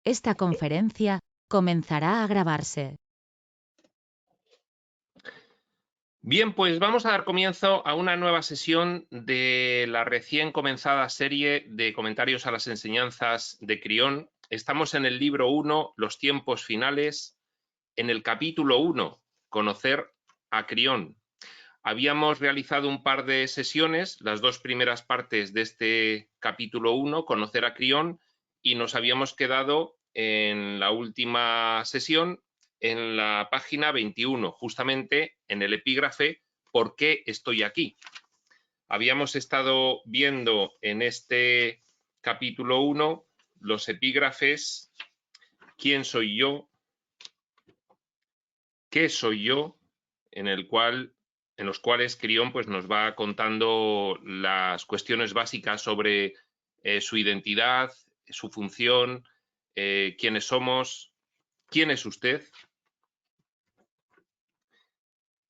Esta conferencia comenzará a grabarse. Bien, pues vamos a dar comienzo a una nueva sesión de la recién comenzada serie de comentarios a las enseñanzas de Crión. Estamos en el libro 1, Los tiempos finales, en el capítulo 1, Conocer a Crión. Habíamos realizado un par de sesiones, las dos primeras partes de este capítulo 1, Conocer a Crión, y nos habíamos quedado en la última sesión en la página 21, justamente en el epígrafe ¿Por qué estoy aquí? Habíamos estado viendo en este capítulo 1 los epígrafes ¿Quién soy yo? ¿Qué soy yo? En los cuales Crión pues, nos va contando las cuestiones básicas sobre su identidad, su función, quiénes somos, quién es usted.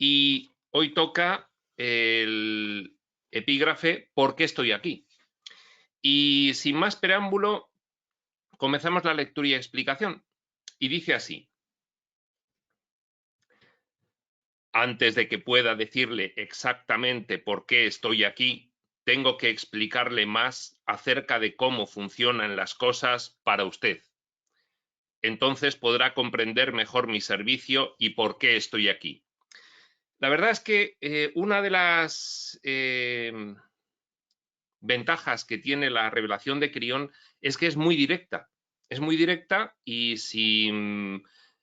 Y hoy toca el epígrafe ¿Por qué estoy aquí? Y sin más preámbulo, comenzamos la lectura y explicación. Y dice así: antes de que pueda decirle exactamente por qué estoy aquí, tengo que explicarle más acerca de cómo funcionan las cosas para usted. Entonces podrá comprender mejor mi servicio y por qué estoy aquí. La verdad es que una de las ventajas que tiene la revelación de Crión es que es muy directa. Es muy directa y sin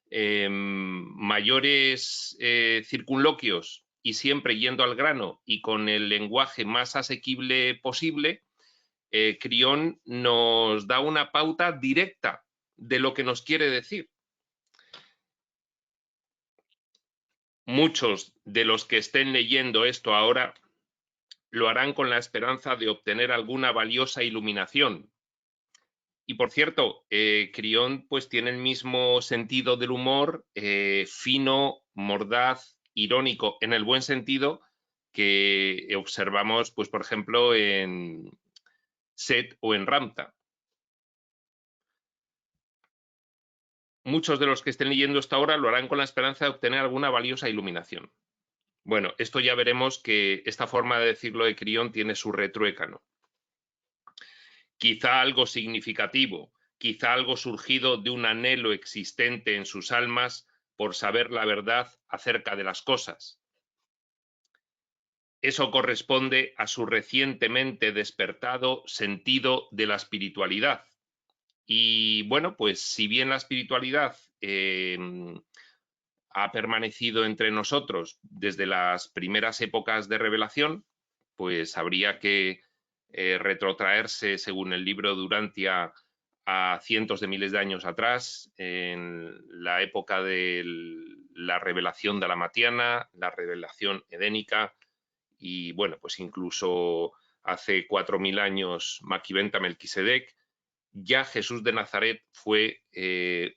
mayores circunloquios y siempre yendo al grano y con el lenguaje más asequible posible, Crión nos da una pauta directa de lo que nos quiere decir. Muchos de los que estén leyendo esto ahora lo harán con la esperanza de obtener alguna valiosa iluminación. Y por cierto, Crión pues tiene el mismo sentido del humor, fino, mordaz, irónico, en el buen sentido que observamos, pues por ejemplo, en Set o en Ramta. Muchos de los que estén leyendo esto ahora lo harán con la esperanza de obtener alguna valiosa iluminación. Bueno, esto ya veremos que esta forma de decirlo de Crión tiene su retruécano. Quizá algo significativo, quizá algo surgido de un anhelo existente en sus almas por saber la verdad acerca de las cosas. Eso corresponde a su recientemente despertado sentido de la espiritualidad. Y bueno, pues si bien la espiritualidad ha permanecido entre nosotros desde las primeras épocas de revelación, pues habría que retrotraerse, según el libro Durantia, a cientos de miles de años atrás, en la época de la revelación dalamatiana, la revelación edénica, y bueno, pues incluso hace 4000 años Maquiventa Melquisedec. Ya Jesús de Nazaret fue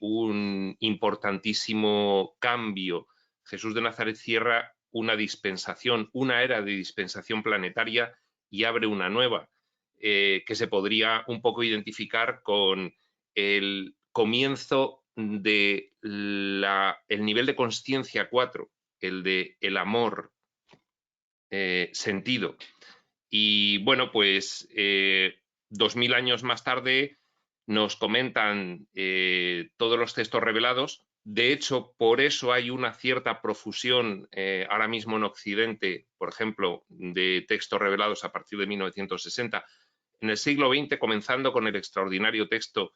un importantísimo cambio. Jesús de Nazaret cierra una dispensación, una era de dispensación planetaria y abre una nueva, que se podría un poco identificar con el comienzo de el nivel de conciencia 4, el de el amor sentido. Y bueno, pues 2000 años más tarde nos comentan todos los textos revelados. De hecho, por eso hay una cierta profusión ahora mismo en Occidente, por ejemplo, de textos revelados a partir de 1960. En el siglo XX, comenzando con el extraordinario texto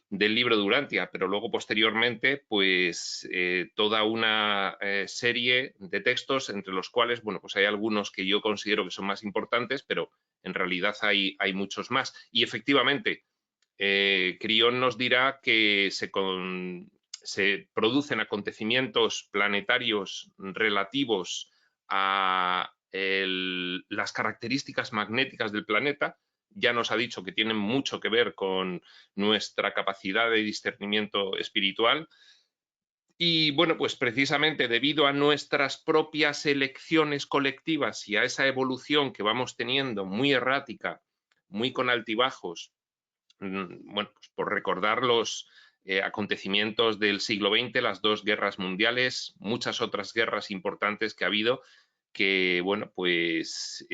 del libro Durantia, pero luego posteriormente, pues toda una serie de textos, entre los cuales, bueno, pues hay algunos que yo considero que son más importantes, pero en realidad hay muchos más. Y efectivamente, Crión nos dirá que se producen acontecimientos planetarios relativos a las características magnéticas del planeta. Ya nos ha dicho que tienen mucho que ver con nuestra capacidad de discernimiento espiritual. Y bueno, pues precisamente debido a nuestras propias elecciones colectivas y a esa evolución que vamos teniendo muy errática, muy con altibajos, bueno, pues por recordar acontecimientos del siglo XX, las dos guerras mundiales, muchas otras guerras importantes que ha habido, que bueno, pues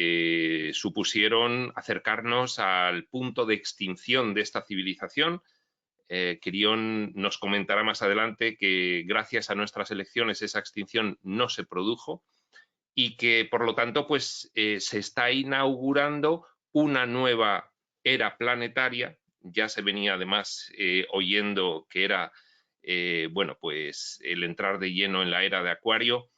supusieron acercarnos al punto de extinción de esta civilización. Quirión nos comentará más adelante que gracias a nuestras elecciones esa extinción no se produjo y que por lo tanto pues se está inaugurando una nueva era planetaria. Ya se venía además oyendo que era bueno, pues el entrar de lleno en la era de Acuario.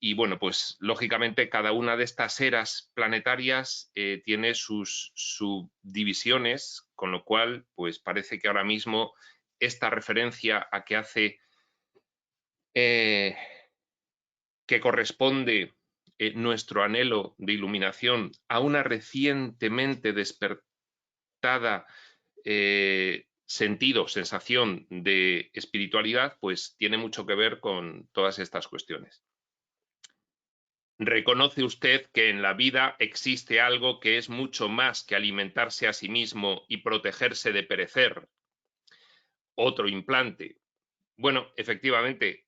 Y bueno, pues lógicamente cada una de estas eras planetarias tiene sus subdivisiones, con lo cual pues parece que ahora mismo esta referencia a que hace que corresponde nuestro anhelo de iluminación a una recientemente despertada sentido, sensación de espiritualidad, pues tiene mucho que ver con todas estas cuestiones. ¿Reconoce usted que en la vida existe algo que es mucho más que alimentarse a sí mismo y protegerse de perecer? Otro implante. Bueno, efectivamente,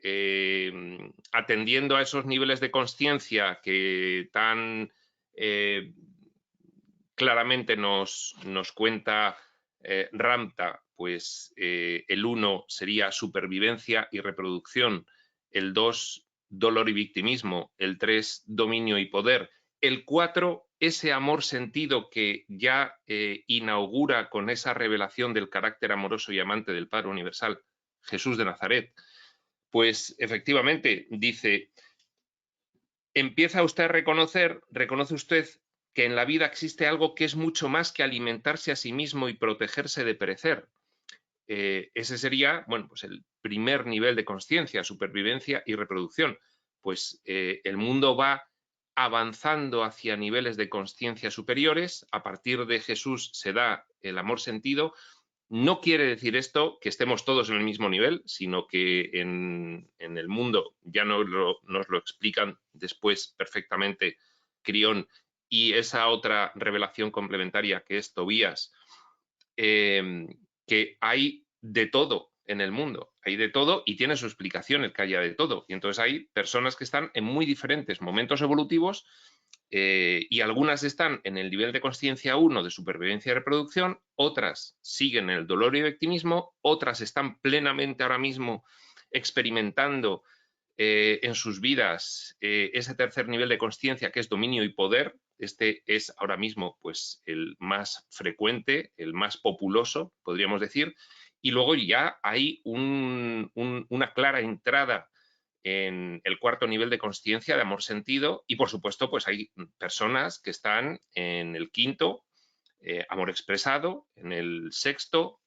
atendiendo a esos niveles de conciencia que tan claramente nos cuenta Ramta, pues el 1 sería supervivencia y reproducción, el 2 dolor y victimismo, el 3 dominio y poder, el 4 ese amor sentido que ya inaugura con esa revelación del carácter amoroso y amante del Padre Universal, Jesús de Nazaret. Pues efectivamente dice, empieza usted a reconoce usted que en la vida existe algo que es mucho más que alimentarse a sí mismo y protegerse de perecer. Ese sería, bueno, pues el primer nivel de conciencia, supervivencia y reproducción. Pues el mundo va avanzando hacia niveles de conciencia superiores. A partir de Jesús se da el amor sentido. No quiere decir esto que estemos todos en el mismo nivel, sino que en el mundo ya nos lo explican después perfectamente Crión y esa otra revelación complementaria que es Tobías, que hay de todo en el mundo, hay de todo y tiene su explicación el que haya de todo. Y entonces hay personas que están en muy diferentes momentos evolutivos y algunas están en el nivel de conciencia 1 de supervivencia y reproducción, otras siguen en el dolor y victimismo, otras están plenamente ahora mismo experimentando en sus vidas ese tercer nivel de conciencia que es dominio y poder. Este es ahora mismo pues el más frecuente, el más populoso, podríamos decir, y luego ya hay una clara entrada en el cuarto nivel de conciencia de amor sentido y por supuesto pues hay personas que están en el quinto, amor expresado, en el sexto,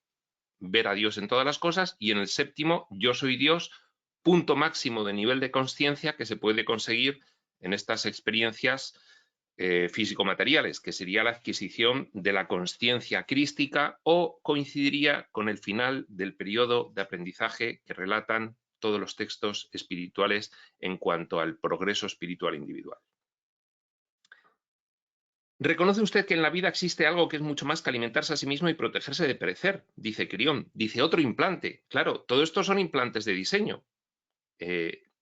ver a Dios en todas las cosas y en el séptimo, yo soy Dios, punto máximo de nivel de conciencia que se puede conseguir en estas experiencias físico-materiales, que sería la adquisición de la conciencia crística o coincidiría con el final del periodo de aprendizaje que relatan todos los textos espirituales en cuanto al progreso espiritual individual. ¿Reconoce usted que en la vida existe algo que es mucho más que alimentarse a sí mismo y protegerse de perecer? Dice Crión. Dice otro implante. Claro, todo esto son implantes de diseño.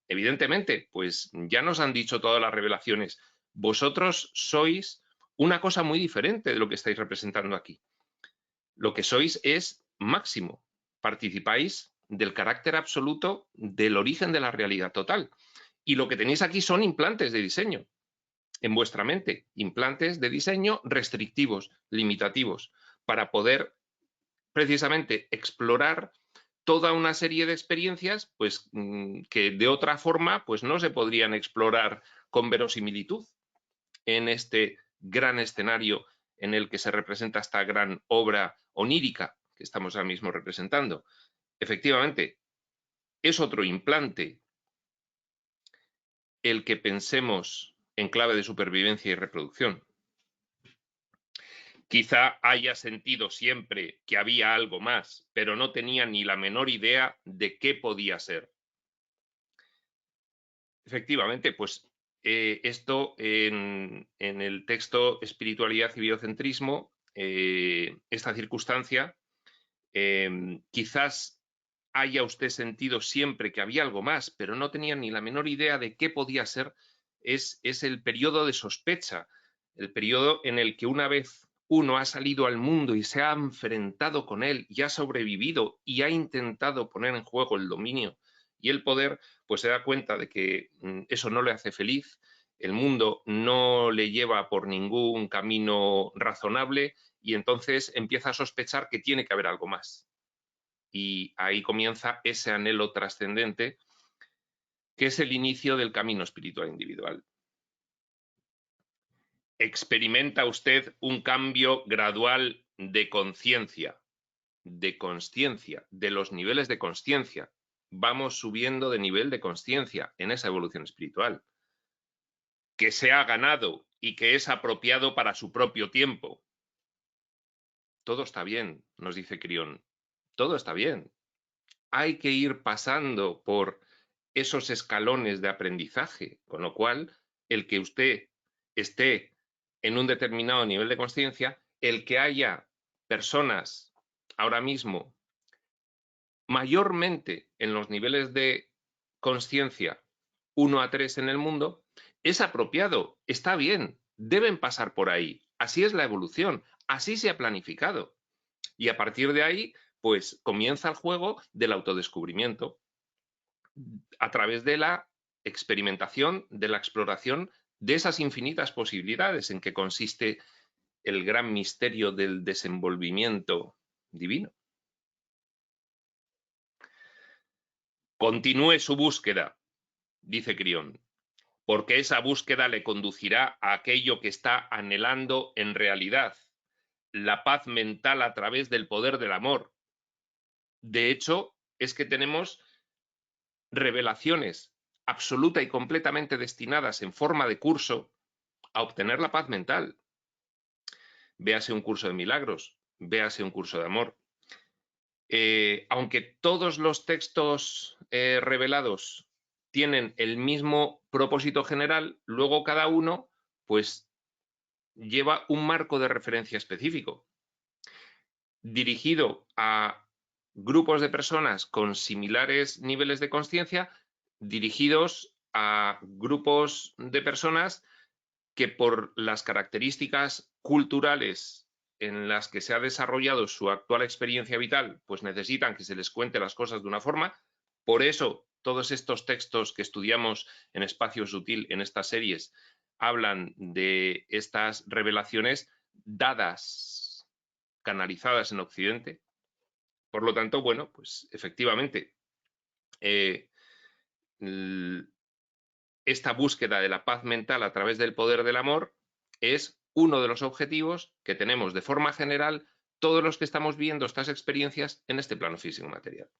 Evidentemente, pues ya nos han dicho todas las revelaciones. Vosotros sois una cosa muy diferente de lo que estáis representando aquí. Lo que sois es máximo. Participáis del carácter absoluto del origen de la realidad total. Y lo que tenéis aquí son implantes de diseño en vuestra mente, implantes de diseño restrictivos, limitativos, para poder precisamente explorar toda una serie de experiencias pues, que de otra forma pues, no se podrían explorar con verosimilitud en este gran escenario en el que se representa esta gran obra onírica que estamos ahora mismo representando. Efectivamente, es otro implante el que pensemos en clave de supervivencia y reproducción. Quizá haya sentido siempre que había algo más, pero no tenía ni la menor idea de qué podía ser. Efectivamente, pues esto en el texto Espiritualidad y Biocentrismo, esta circunstancia quizás haya usted sentido siempre que había algo más, pero no tenía ni la menor idea de qué podía ser, es el periodo de sospecha, el periodo en el que una vez uno ha salido al mundo y se ha enfrentado con él y ha sobrevivido y ha intentado poner en juego el dominio y el poder, pues se da cuenta de que eso no le hace feliz, el mundo no le lleva por ningún camino razonable y entonces empieza a sospechar que tiene que haber algo más. Y ahí comienza ese anhelo trascendente que es el inicio del camino espiritual individual. Experimenta usted un cambio gradual de conciencia, de los niveles de conciencia. Vamos subiendo de nivel de conciencia en esa evolución espiritual, que se ha ganado y que es apropiado para su propio tiempo. Todo está bien, nos dice Crión. Todo está bien. Hay que ir pasando por esos escalones de aprendizaje, con lo cual el que usted esté en un determinado nivel de conciencia, el que haya personas ahora mismo mayormente en los niveles de conciencia 1 a 3 en el mundo, es apropiado, está bien, deben pasar por ahí. Así es la evolución, así se ha planificado. Y a partir de ahí, pues comienza el juego del autodescubrimiento a través de la experimentación, de la exploración de esas infinitas posibilidades en que consiste el gran misterio del desenvolvimiento divino. Continúe su búsqueda, dice Crión, porque esa búsqueda le conducirá a aquello que está anhelando en realidad, la paz mental a través del poder del amor. De hecho, es que tenemos revelaciones absoluta y completamente destinadas en forma de curso a obtener la paz mental. Véase un curso de milagros, véase un curso de amor. Aunque todos los textos revelados tienen el mismo propósito general, luego cada uno pues lleva un marco de referencia específico, dirigido a grupos de personas con similares niveles de conciencia, dirigidos a grupos de personas que por las características culturales en las que se ha desarrollado su actual experiencia vital, pues necesitan que se les cuente las cosas de una forma. Por eso, todos estos textos que estudiamos en Espacio Sutil, en estas series, hablan de estas revelaciones dadas, canalizadas en Occidente. Por lo tanto, bueno, pues efectivamente, esta búsqueda de la paz mental a través del poder del amor es uno de los objetivos que tenemos de forma general todos los que estamos viendo estas experiencias en este plano físico material.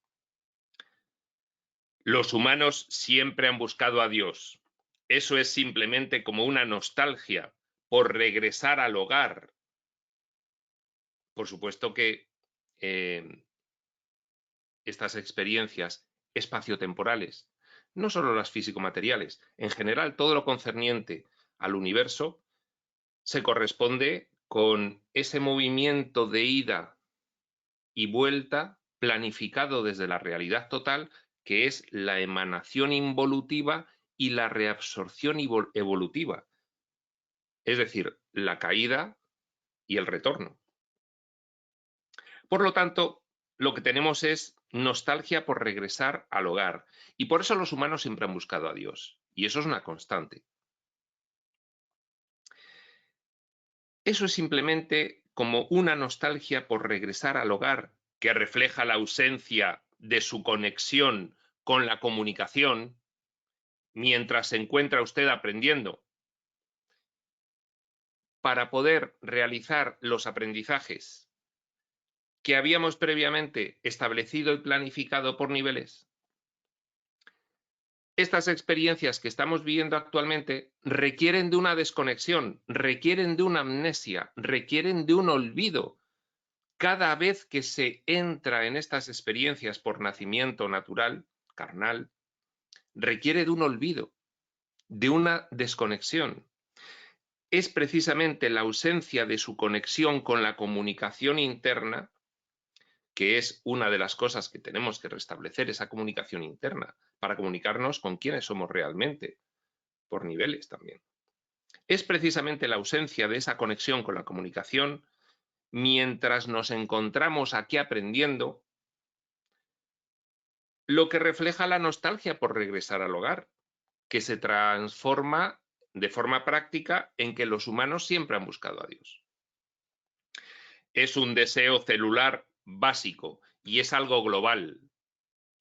Los humanos siempre han buscado a Dios. Eso es simplemente como una nostalgia por regresar al hogar. Por supuesto que estas experiencias espaciotemporales, no solo las físico-materiales, en general todo lo concerniente al universo, se corresponde con ese movimiento de ida y vuelta planificado desde la realidad total, que es la emanación involutiva y la reabsorción evolutiva, es decir, la caída y el retorno. Por lo tanto, lo que tenemos es nostalgia por regresar al hogar, y por eso los humanos siempre han buscado a Dios, y eso es una constante. Eso es simplemente como una nostalgia por regresar al hogar, que refleja la ausencia de su conexión con la comunicación mientras se encuentra usted aprendiendo. Para poder realizar los aprendizajes que habíamos previamente establecido y planificado por niveles, estas experiencias que estamos viviendo actualmente requieren de una desconexión, requieren de una amnesia, requieren de un olvido. Cada vez que se entra en estas experiencias por nacimiento natural, carnal, requiere de un olvido, de una desconexión. Es precisamente la ausencia de su conexión con la comunicación interna que es una de las cosas que tenemos que restablecer, esa comunicación interna, para comunicarnos con quiénes somos realmente, por niveles también. Es precisamente la ausencia de esa conexión con la comunicación mientras nos encontramos aquí aprendiendo lo que refleja la nostalgia por regresar al hogar, que se transforma de forma práctica en que los humanos siempre han buscado a Dios. Es un deseo celular básico y es algo global.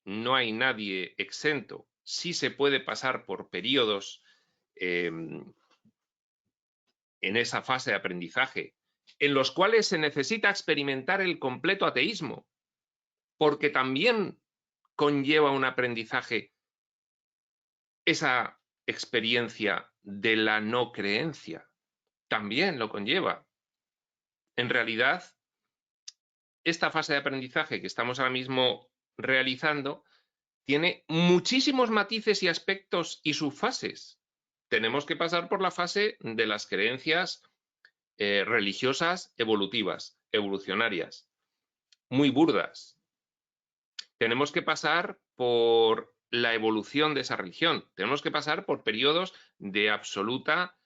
No hay nadie exento. Sí se puede pasar por periodos en esa fase de aprendizaje en los cuales se necesita experimentar el completo ateísmo, porque también conlleva un aprendizaje esa experiencia de la no creencia. También lo conlleva. En realidad, esta fase de aprendizaje que estamos ahora mismo realizando tiene muchísimos matices y aspectos y subfases. Tenemos que pasar por la fase de las creencias religiosas evolutivas, evolucionarias, muy burdas. Tenemos que pasar por la evolución de esa religión. Tenemos que pasar por periodos de absoluta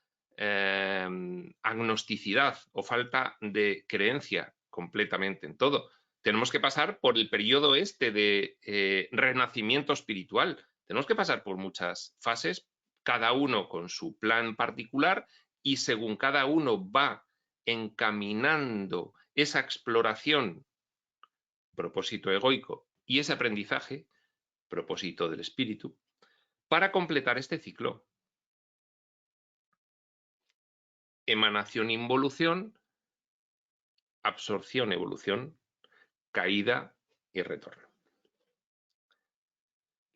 agnosticidad o falta de creencia completamente en todo. Tenemos que pasar por el periodo este de renacimiento espiritual. Tenemos que pasar por muchas fases, cada uno con su plan particular, y según cada uno va encaminando esa exploración, propósito egoico, y ese aprendizaje, propósito del espíritu, para completar este ciclo. Emanación, involución, absorción, evolución, caída y retorno.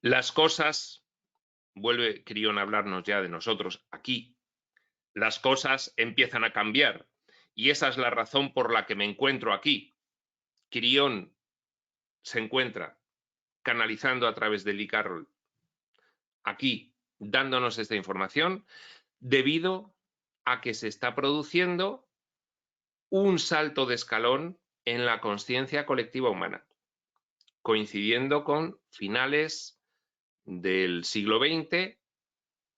Las cosas, vuelve Crión a hablarnos ya de nosotros aquí, las cosas empiezan a cambiar y esa es la razón por la que me encuentro aquí. Crión se encuentra canalizando a través de Lee Carroll aquí, dándonos esta información, debido a que se está produciendo un salto de escalón en la conciencia colectiva humana, coincidiendo con finales del siglo XX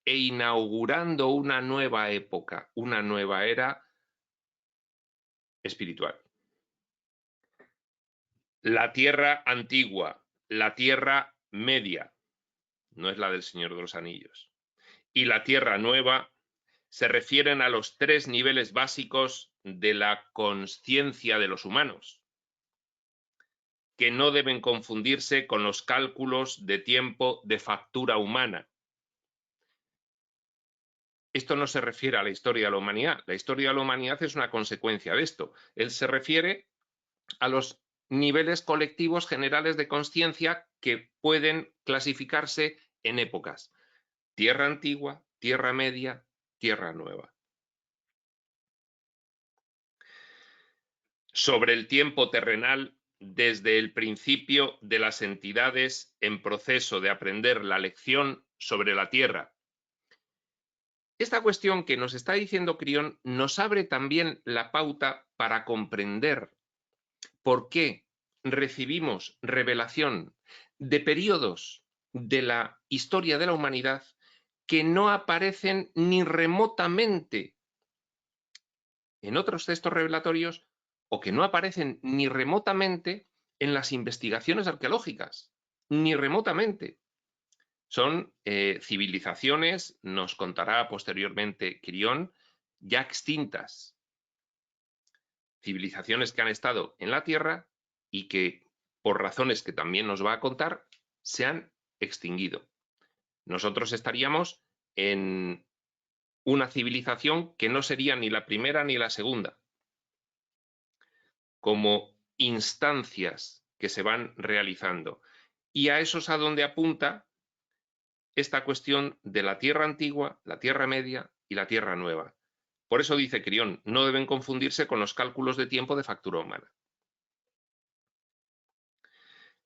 e inaugurando una nueva época, una nueva era espiritual. La Tierra antigua, la Tierra media, no es la del Señor de los Anillos, y la Tierra nueva se refieren a los 3 niveles básicos de la conciencia de los humanos, que no deben confundirse con los cálculos de tiempo de factura humana. Esto no se refiere a la historia de la humanidad. La historia de la humanidad es una consecuencia de esto. Él se refiere a los niveles colectivos generales de conciencia que pueden clasificarse en épocas. Tierra antigua, Tierra media, Tierra nueva. Sobre el tiempo terrenal, desde el principio de las entidades en proceso de aprender la lección sobre la Tierra. Esta cuestión que nos está diciendo Crión nos abre también la pauta para comprender por qué recibimos revelación de periodos de la historia de la humanidad que no aparecen ni remotamente en otros textos revelatorios o que no aparecen ni remotamente en las investigaciones arqueológicas, ni remotamente. Son civilizaciones, nos contará posteriormente Crión, ya extintas. Civilizaciones que han estado en la Tierra y que, por razones que también nos va a contar, se han extinguido. Nosotros estaríamos en una civilización que no sería ni la primera ni la segunda, como instancias que se van realizando. Y a eso es a donde apunta esta cuestión de la Tierra antigua, la Tierra media y la Tierra nueva. Por eso dice Crión, no deben confundirse con los cálculos de tiempo de factura humana.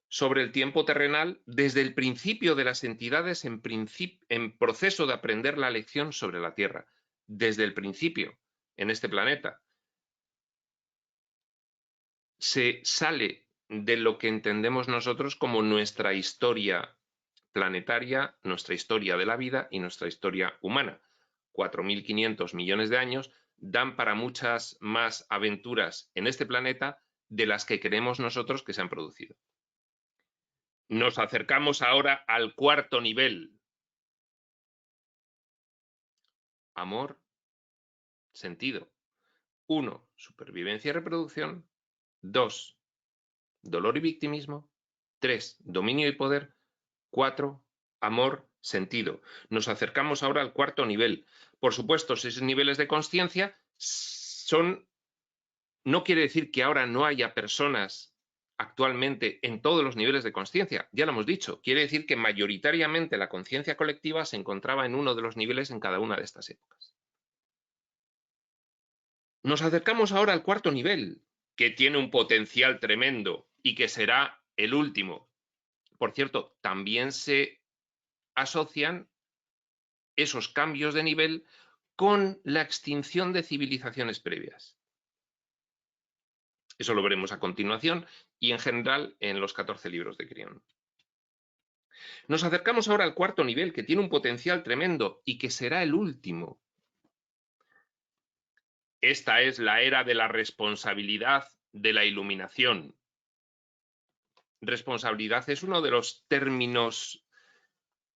Sobre el tiempo terrenal, desde el principio de las entidades en proceso de aprender la lección sobre la Tierra, desde el principio, en este planeta, se sale de lo que entendemos nosotros como nuestra historia planetaria, nuestra historia de la vida y nuestra historia humana. 4.500 millones de años dan para muchas más aventuras en este planeta de las que creemos nosotros que se han producido. Nos acercamos ahora al cuarto nivel. Amor, sentido. 1, supervivencia y reproducción. 2, dolor y victimismo. 3, dominio y poder. 4, amor, sentido. Nos acercamos ahora al cuarto nivel. Por supuesto, esos niveles de consciencia no quiere decir que ahora no haya personas actualmente en todos los niveles de consciencia, ya lo hemos dicho, quiere decir que mayoritariamente la conciencia colectiva se encontraba en uno de los niveles en cada una de estas épocas. Nos acercamos ahora al cuarto nivel, que tiene un potencial tremendo y que será el último. Por cierto, también se asocian esos cambios de nivel con la extinción de civilizaciones previas. Eso lo veremos a continuación y en general en los 14 libros de Crión. Nos acercamos ahora al cuarto nivel, que tiene un potencial tremendo y que será el último. Esta es la era de la responsabilidad de la iluminación. Responsabilidad es uno de los términos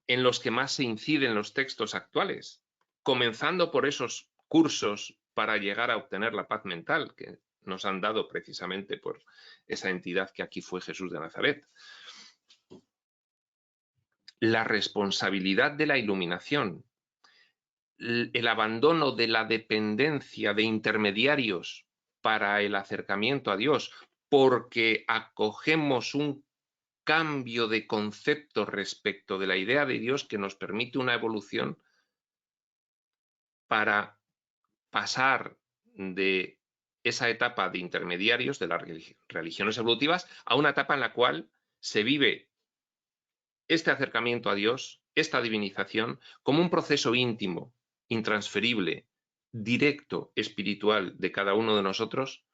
en los que más se incide en los textos actuales, comenzando por esos cursos para llegar a obtener la paz mental que nos han dado precisamente por esa entidad que aquí fue Jesús de Nazaret. La responsabilidad de la iluminación, el abandono de la dependencia de intermediarios para el acercamiento a Dios, porque acogemos un cambio de concepto respecto de la idea de Dios que nos permite una evolución para pasar de esa etapa de intermediarios de las religiones evolutivas a una etapa en la cual se vive este acercamiento a Dios, esta divinización, como un proceso íntimo, intransferible, directo, espiritual de cada uno de nosotros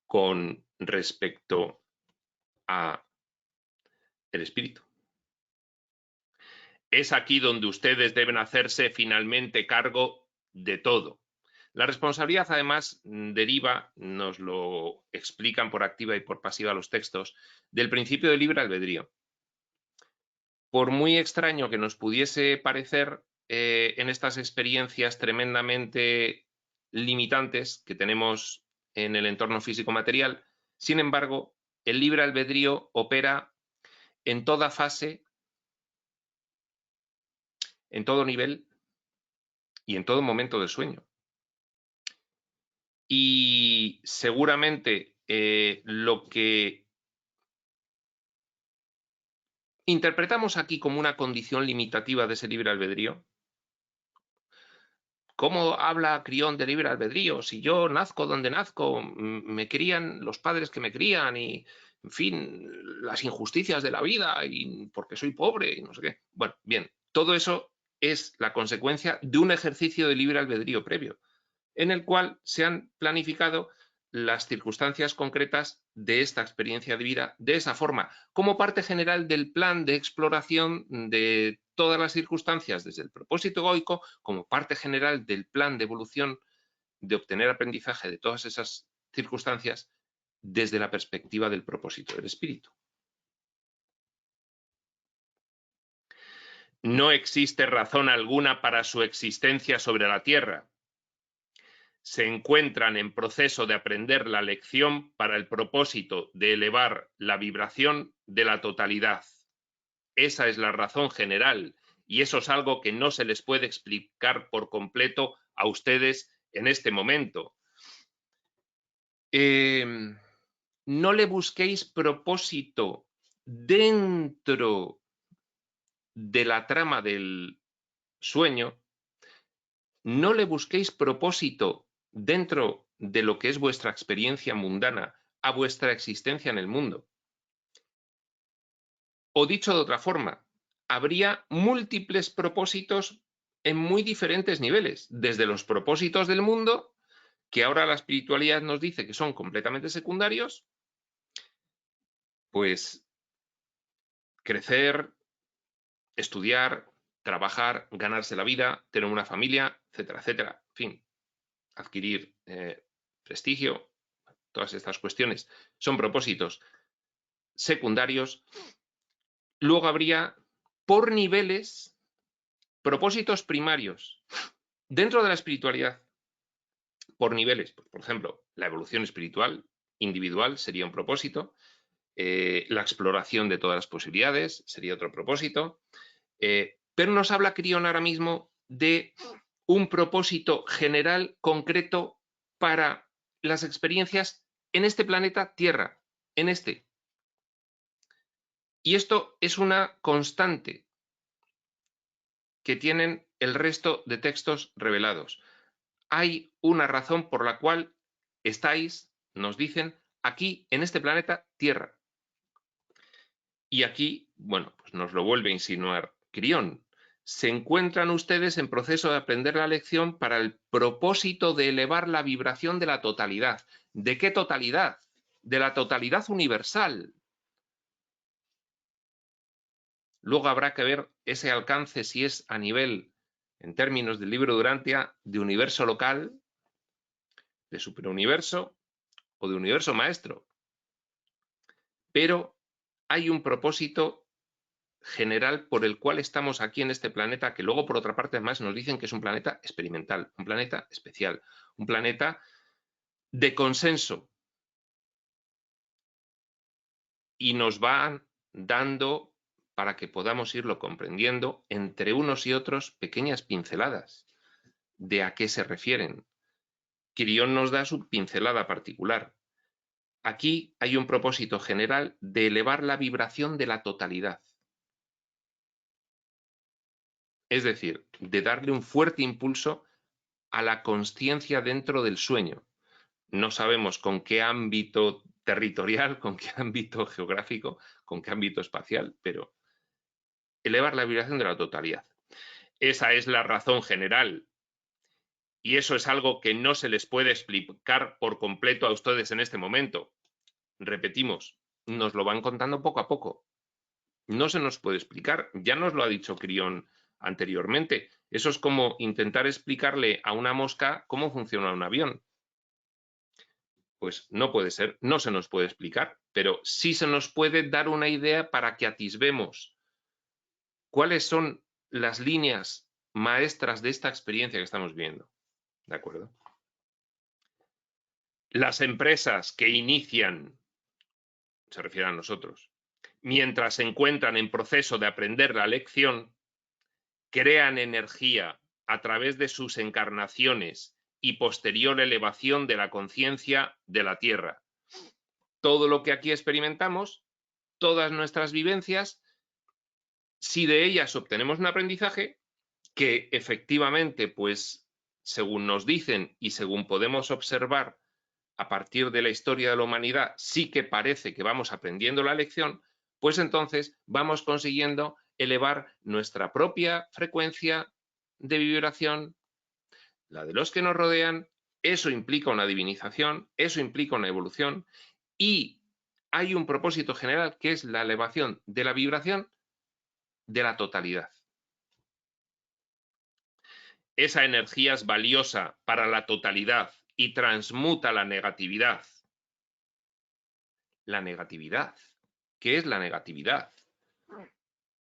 con respecto a el espíritu. Es aquí donde ustedes deben hacerse finalmente cargo de todo. La responsabilidad, además, deriva, nos lo explican por activa y por pasiva los textos, del principio del libre albedrío. Por muy extraño que nos pudiese parecer en estas experiencias tremendamente limitantes que tenemos en el entorno físico-material, sin embargo, el libre albedrío opera en toda fase, en todo nivel y en todo momento del sueño. Y seguramente lo que interpretamos aquí como una condición limitativa de ese libre albedrío. ¿Cómo habla Crión de libre albedrío? Si yo nazco donde nazco, me crían los padres que me crían y, en fin, las injusticias de la vida y porque soy pobre y no sé qué. Bueno, bien, todo eso es la consecuencia de un ejercicio de libre albedrío previo, en el cual se han planificado las circunstancias concretas de esta experiencia de vida de esa forma, como parte general del plan de exploración de todas las circunstancias desde el propósito egoico, como parte general del plan de evolución de obtener aprendizaje de todas esas circunstancias desde la perspectiva del propósito del espíritu. No existe razón alguna para su existencia sobre la Tierra. Se encuentran en proceso de aprender la lección para el propósito de elevar la vibración de la totalidad. Esa es la razón general y eso es algo que no se les puede explicar por completo a ustedes en este momento. No le busquéis propósito dentro de la trama del sueño, no le busquéis propósito dentro de lo que es vuestra experiencia mundana a vuestra existencia en el mundo. O dicho de otra forma, habría múltiples propósitos en muy diferentes niveles, desde los propósitos del mundo, que ahora la espiritualidad nos dice que son completamente secundarios, pues crecer, estudiar, trabajar, ganarse la vida, tener una familia, etcétera, etcétera. En fin, adquirir prestigio, todas estas cuestiones son propósitos secundarios. Luego habría, por niveles, propósitos primarios dentro de la espiritualidad. Por niveles, por ejemplo, la evolución espiritual individual sería un propósito, la exploración de todas las posibilidades sería otro propósito, pero nos habla Krión ahora mismo de un propósito general concreto para las experiencias en este planeta Tierra, en este. Y esto es una constante que tienen el resto de textos revelados. Hay una razón por la cual estáis, nos dicen, aquí en este planeta Tierra. Y aquí, bueno, pues nos lo vuelve a insinuar Krión. Se encuentran ustedes en proceso de aprender la lección para el propósito de elevar la vibración de la totalidad. ¿De qué totalidad? De la totalidad universal. Luego habrá que ver ese alcance si es a nivel, en términos del libro de Urantia, de universo local, de superuniverso o de universo maestro. Pero hay un propósito general por el cual estamos aquí en este planeta, que luego por otra parte además nos dicen que es un planeta experimental, un planeta especial, un planeta de consenso. Y nos van dando, para que podamos irlo comprendiendo, entre unos y otros pequeñas pinceladas de a qué se refieren. Krión nos da su pincelada particular. Aquí hay un propósito general de elevar la vibración de la totalidad. Es decir, de darle un fuerte impulso a la consciencia dentro del sueño. No sabemos con qué ámbito territorial, con qué ámbito geográfico, con qué ámbito espacial, pero elevar la vibración de la totalidad. Esa es la razón general. Y eso es algo que no se les puede explicar por completo a ustedes en este momento. Repetimos, nos lo van contando poco a poco. No se nos puede explicar. Ya nos lo ha dicho Krión anteriormente. Eso es como intentar explicarle a una mosca cómo funciona un avión. Pues no puede ser, no se nos puede explicar, pero sí se nos puede dar una idea para que atisbemos cuáles son las líneas maestras de esta experiencia que estamos viendo. ¿De acuerdo? Las empresas que inician, se refiere a nosotros, mientras se encuentran en proceso de aprender la lección, crean energía a través de sus encarnaciones y posterior elevación de la conciencia de la Tierra. Todo lo que aquí experimentamos, todas nuestras vivencias, si de ellas obtenemos un aprendizaje, que efectivamente, pues, según nos dicen y según podemos observar a partir de la historia de la humanidad, sí que parece que vamos aprendiendo la lección, pues entonces vamos consiguiendo elevar nuestra propia frecuencia de vibración, la de los que nos rodean. Eso implica una divinización, eso implica una evolución, y hay un propósito general que es la elevación de la vibración de la totalidad. Esa energía es valiosa para la totalidad y transmuta la negatividad. La negatividad. ¿Qué es la negatividad?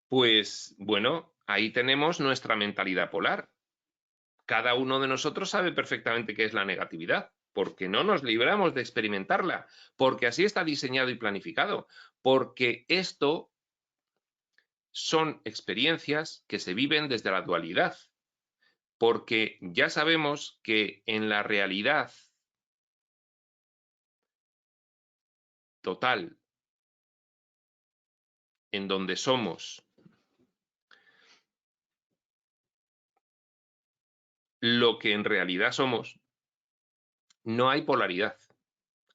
Pues bueno, ahí tenemos nuestra mentalidad polar. Cada uno de nosotros sabe perfectamente qué es la negatividad, porque no nos libramos de experimentarla, porque así está diseñado y planificado, porque esto son experiencias que se viven desde la dualidad, porque ya sabemos que en la realidad total, en donde somos lo que en realidad somos, no hay polaridad,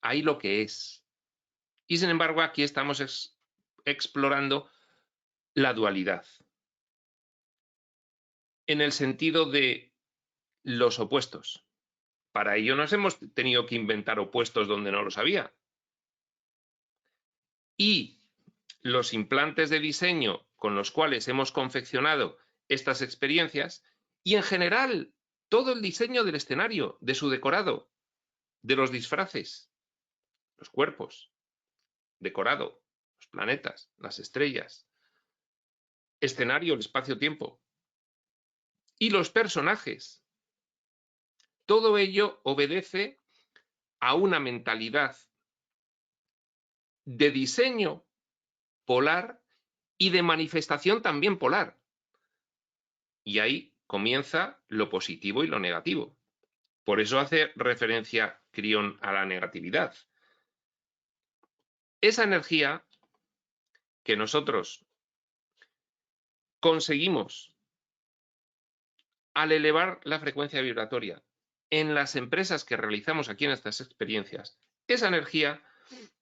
hay lo que es. Y sin embargo, aquí estamos explorando la dualidad, en el sentido de los opuestos. Para ello nos hemos tenido que inventar opuestos donde no los había. Y los implantes de diseño con los cuales hemos confeccionado estas experiencias y, en general, todo el diseño del escenario, de su decorado, de los disfraces, los cuerpos, decorado, los planetas, las estrellas, escenario, el espacio-tiempo y los personajes. Todo ello obedece a una mentalidad de diseño polar y de manifestación también polar. Y ahí comienza lo positivo y lo negativo. Por eso hace referencia Crión a la negatividad. Esa energía que nosotros conseguimos al elevar la frecuencia vibratoria en las empresas que realizamos aquí en estas experiencias, esa energía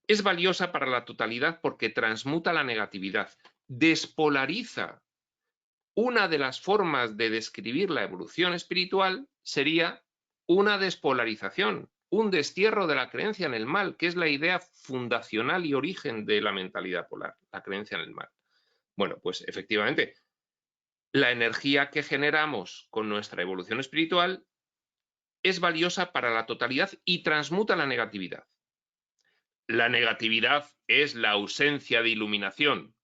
es valiosa para la totalidad porque transmuta la negatividad, despolariza. Una de las formas de describir la evolución espiritual sería una despolarización, un destierro de la creencia en el mal, que es la idea fundacional y origen de la mentalidad polar, la creencia en el mal. Bueno, pues efectivamente, la energía que generamos con nuestra evolución espiritual es valiosa para la totalidad y transmuta la negatividad. La negatividad es la ausencia de iluminación.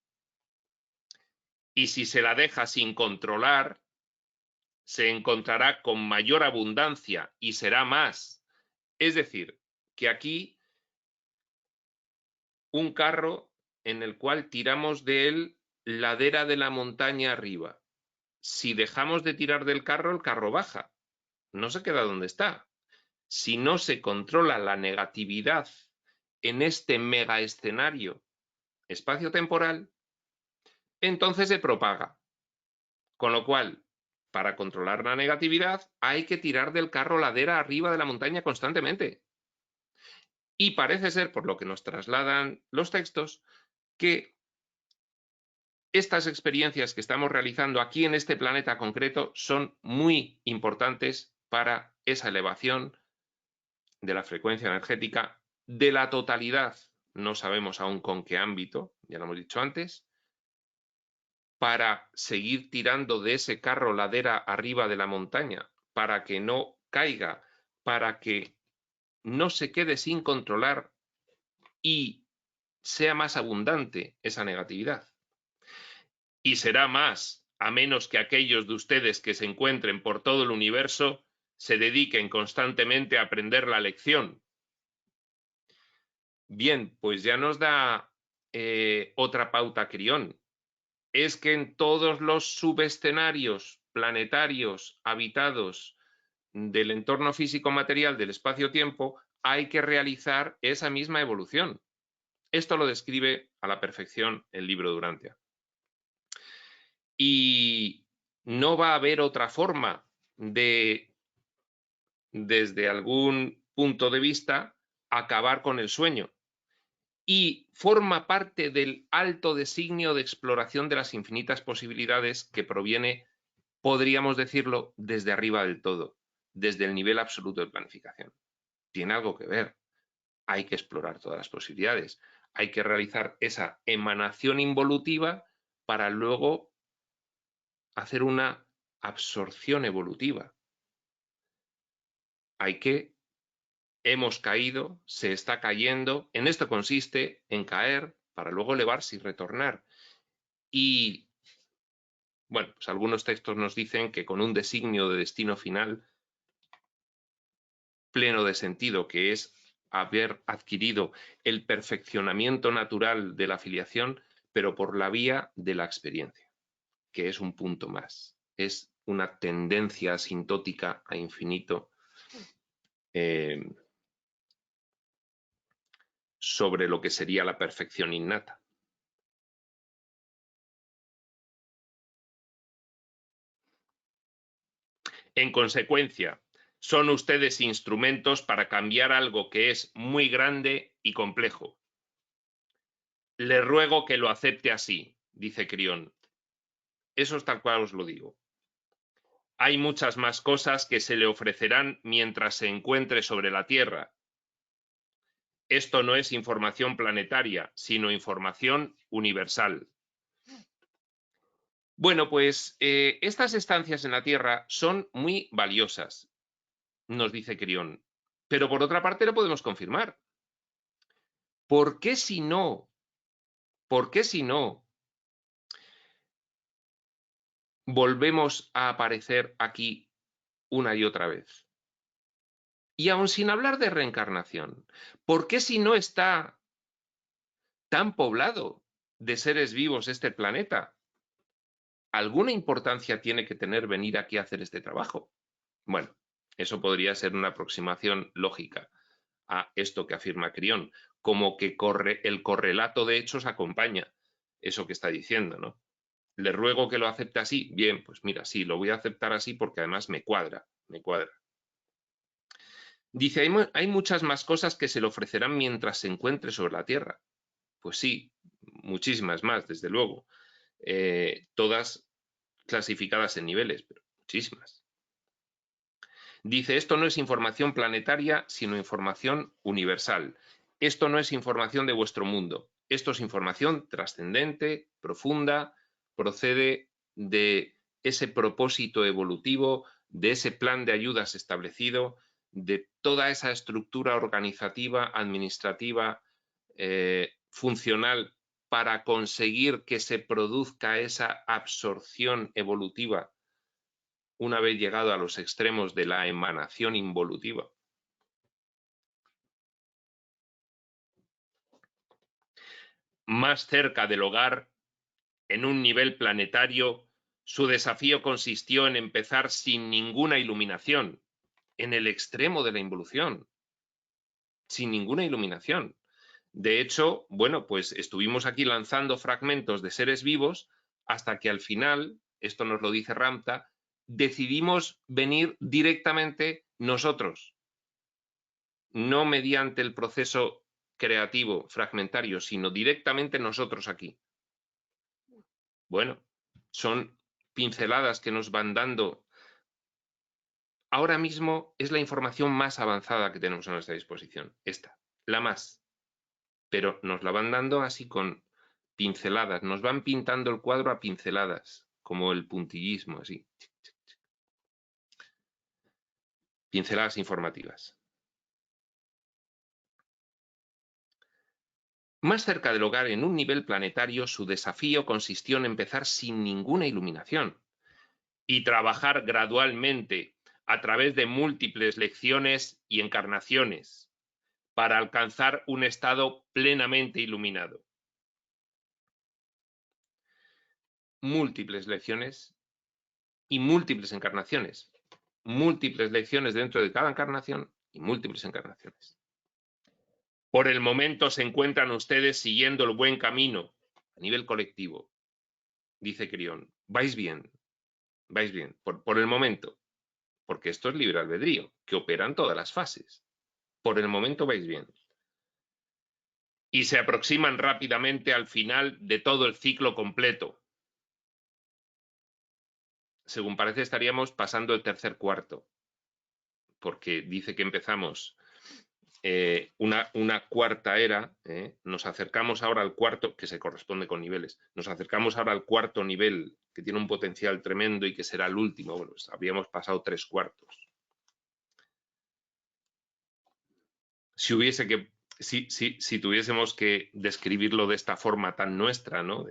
Y si se la deja sin controlar, se encontrará con mayor abundancia y será más. Es decir, que aquí un carro en el cual tiramos de él ladera de la montaña arriba. Si dejamos de tirar del carro, el carro baja. No se queda donde está. Si no se controla la negatividad en este mega escenario espacio-temporal, entonces se propaga. Con lo cual, para controlar la negatividad, hay que tirar del carro ladera arriba de la montaña constantemente. Y parece ser, por lo que nos trasladan los textos, que estas experiencias que estamos realizando aquí en este planeta concreto son muy importantes para esa elevación de la frecuencia energética de la totalidad. No sabemos aún con qué ámbito, ya lo hemos dicho antes, para seguir tirando de ese carro ladera arriba de la montaña, para que no caiga, para que no se quede sin controlar y sea más abundante esa negatividad. Y será más, a menos que aquellos de ustedes que se encuentren por todo el universo se dediquen constantemente a aprender la lección. Bien, pues ya nos da otra pauta Crión. Es que en todos los subescenarios planetarios habitados del entorno físico-material del espacio-tiempo hay que realizar esa misma evolución. Esto lo describe a la perfección el libro de Urantia. Y no va a haber otra forma de, desde algún punto de vista, acabar con el sueño. Y forma parte del alto designio de exploración de las infinitas posibilidades que proviene, podríamos decirlo, desde arriba del todo, desde el nivel absoluto de planificación. Tiene algo que ver. Hay que explorar todas las posibilidades. Hay que realizar esa emanación involutiva para luego hacer una absorción evolutiva. Hemos caído, se está cayendo, en esto consiste en caer para luego elevarse y retornar. Y, bueno, pues algunos textos nos dicen que con un designio de destino final pleno de sentido, que es haber adquirido el perfeccionamiento natural de la filiación, pero por la vía de la experiencia, que es un punto más, es una tendencia asintótica a infinito sobre lo que sería la perfección innata. En consecuencia, son ustedes instrumentos para cambiar algo que es muy grande y complejo. Le ruego que lo acepte así, dice Crión. Eso es tal cual os lo digo. Hay muchas más cosas que se le ofrecerán mientras se encuentre sobre la tierra. Esto no es información planetaria, sino información universal. Bueno, pues estas estancias en la Tierra son muy valiosas, nos dice Crión, pero por otra parte lo podemos confirmar. ¿Por qué si no volvemos a aparecer aquí una y otra vez? Y aún sin hablar de reencarnación, ¿por qué si no está tan poblado de seres vivos este planeta? ¿Alguna importancia tiene que tener venir aquí a hacer este trabajo? Bueno, eso podría ser una aproximación lógica a esto que afirma Crión, como que el correlato de hechos acompaña eso que está diciendo, ¿no? Le ruego que lo acepte así. Bien, pues mira, sí, lo voy a aceptar así porque además me cuadra, me cuadra. Dice, hay muchas más cosas que se le ofrecerán mientras se encuentre sobre la tierra. Pues sí, muchísimas más, desde luego. Todas clasificadas en niveles, pero muchísimas. Dice, esto no es información planetaria, sino información universal. Esto no es información de vuestro mundo. Esto es información trascendente, profunda, procede de ese propósito evolutivo, de ese plan de ayudas establecido, de toda esa estructura organizativa, administrativa, funcional, para conseguir que se produzca esa absorción evolutiva una vez llegado a los extremos de la emanación involutiva. Más cerca del hogar, en un nivel planetario, su desafío consistió en empezar sin ninguna iluminación, en el extremo de la involución, sin ninguna iluminación. De hecho, bueno, pues estuvimos aquí lanzando fragmentos de seres vivos hasta que al final, esto nos lo dice Ramta, decidimos venir directamente nosotros, no mediante el proceso creativo fragmentario, sino directamente nosotros aquí. Bueno, son pinceladas que nos van dando. Ahora mismo es la información más avanzada que tenemos a nuestra disposición, esta, la más. Pero nos la van dando así con pinceladas, nos van pintando el cuadro a pinceladas, como el puntillismo, así. Pinceladas informativas. Más cerca del hogar, en un nivel planetario, su desafío consistió en empezar sin ninguna iluminación y trabajar gradualmente a través de múltiples lecciones y encarnaciones para alcanzar un estado plenamente iluminado. Múltiples lecciones y múltiples encarnaciones. Múltiples lecciones dentro de cada encarnación y múltiples encarnaciones. Por el momento se encuentran ustedes siguiendo el buen camino a nivel colectivo, dice Crión. Vais bien, por el momento, porque esto es libre albedrío, que opera en todas las fases. Por el momento vais bien. Y se aproximan rápidamente al final de todo el ciclo completo. Según parece, estaríamos pasando el tercer cuarto, porque dice que empezamos una cuarta era, nos acercamos ahora al cuarto, que se corresponde con niveles, nos acercamos ahora al cuarto nivel, que tiene un potencial tremendo y que será el último. Bueno, pues habríamos pasado 3/4. Si tuviésemos que describirlo de esta forma tan nuestra, ¿no?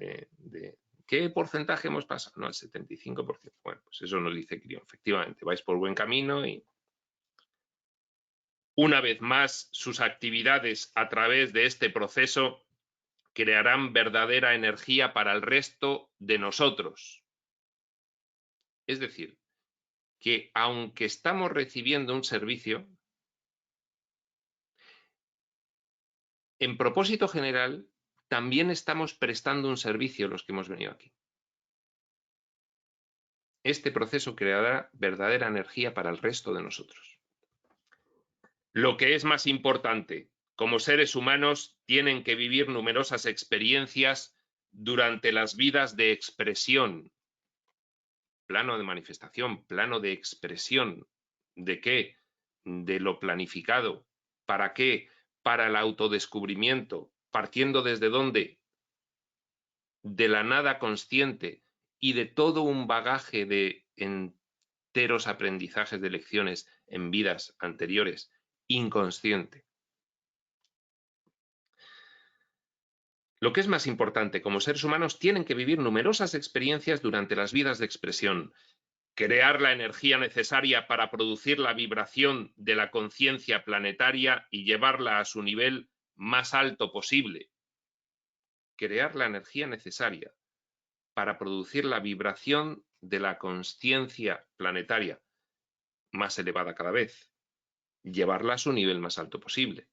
¿Qué porcentaje hemos pasado? No, el 75%. Bueno, pues eso nos dice Crión. Efectivamente, vais por buen camino y una vez más sus actividades a través de este proceso crearán verdadera energía para el resto de nosotros. Es decir, que aunque estamos recibiendo un servicio, en propósito general, también estamos prestando un servicio a los que hemos venido aquí. Este proceso creará verdadera energía para el resto de nosotros. Lo que es más importante, como seres humanos tienen que vivir numerosas experiencias durante las vidas de expresión, plano de manifestación, plano de expresión. ¿De qué? De lo planificado. ¿Para qué? para el autodescubrimiento, partiendo desde dónde, de la nada consciente y de todo un bagaje de enteros aprendizajes de lecciones en vidas anteriores, inconsciente. Lo que es más importante, como seres humanos tienen que vivir numerosas experiencias durante las vidas de expresión, crear la energía necesaria para producir la vibración de la conciencia planetaria y llevarla a su nivel más alto posible. Crear la energía necesaria para producir la vibración de la conciencia planetaria más elevada cada vez, llevarla a su nivel más alto posible.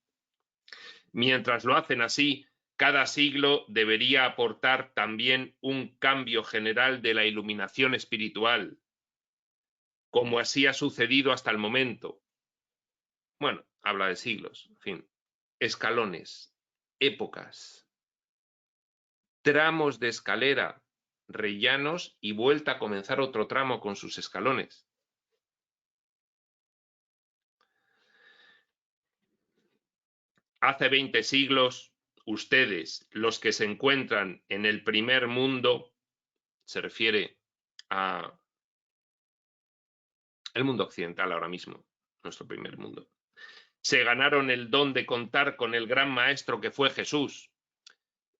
Mientras lo hacen así, cada siglo debería aportar también un cambio general de la iluminación espiritual, como así ha sucedido hasta el momento. Bueno, habla de siglos, en fin, escalones, épocas, tramos de escalera, rellanos y vuelta a comenzar otro tramo con sus escalones. Hace 20 siglos, ustedes, los que se encuentran en el primer mundo, se refiere a el mundo occidental ahora mismo, nuestro primer mundo, se ganaron el don de contar con el gran maestro que fue Jesús.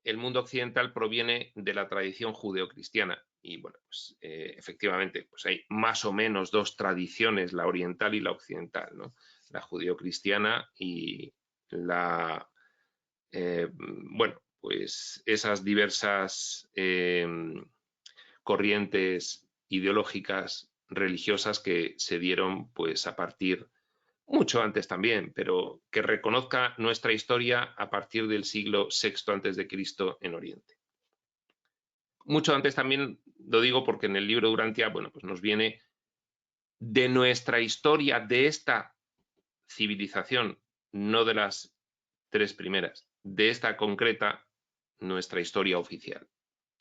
El mundo occidental proviene de la tradición judeocristiana y bueno, pues, efectivamente pues hay más o menos dos tradiciones, la oriental y la occidental, ¿no? La judeocristiana y la, bueno, pues esas diversas corrientes ideológicas religiosas que se dieron pues a partir mucho antes también, pero que reconozca nuestra historia a partir del siglo VI antes de Cristo en Oriente. Mucho antes también lo digo porque en el libro Durantia, bueno, pues nos viene de nuestra historia, de esta civilización, no de las tres primeras, de esta concreta, nuestra historia oficial.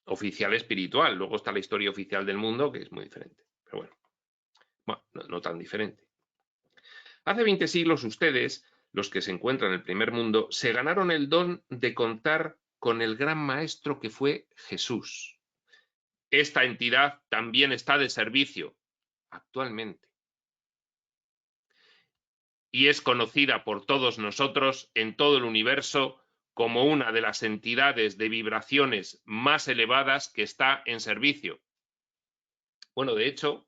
Oficial espiritual, luego está la historia oficial del mundo, que es muy diferente, pero bueno, no tan diferente. Hace 20 siglos ustedes, los que se encuentran en el primer mundo, se ganaron el don de contar con el gran maestro que fue Jesús. Esta entidad también está de servicio actualmente y es conocida por todos nosotros en todo el universo como una de las entidades de vibraciones más elevadas que está en servicio. Bueno, de hecho,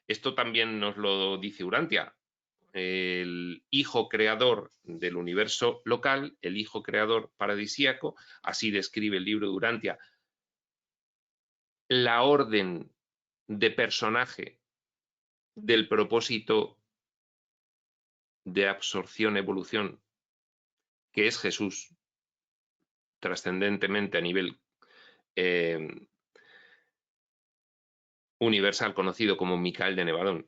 esto también nos lo dice Urantia, el hijo creador del universo local, el hijo creador paradisíaco, así describe el libro de Urantia, la orden de personaje del propósito de absorción-evolución, que es Jesús, trascendentemente a nivel universal, conocido como Micael de Nevadón.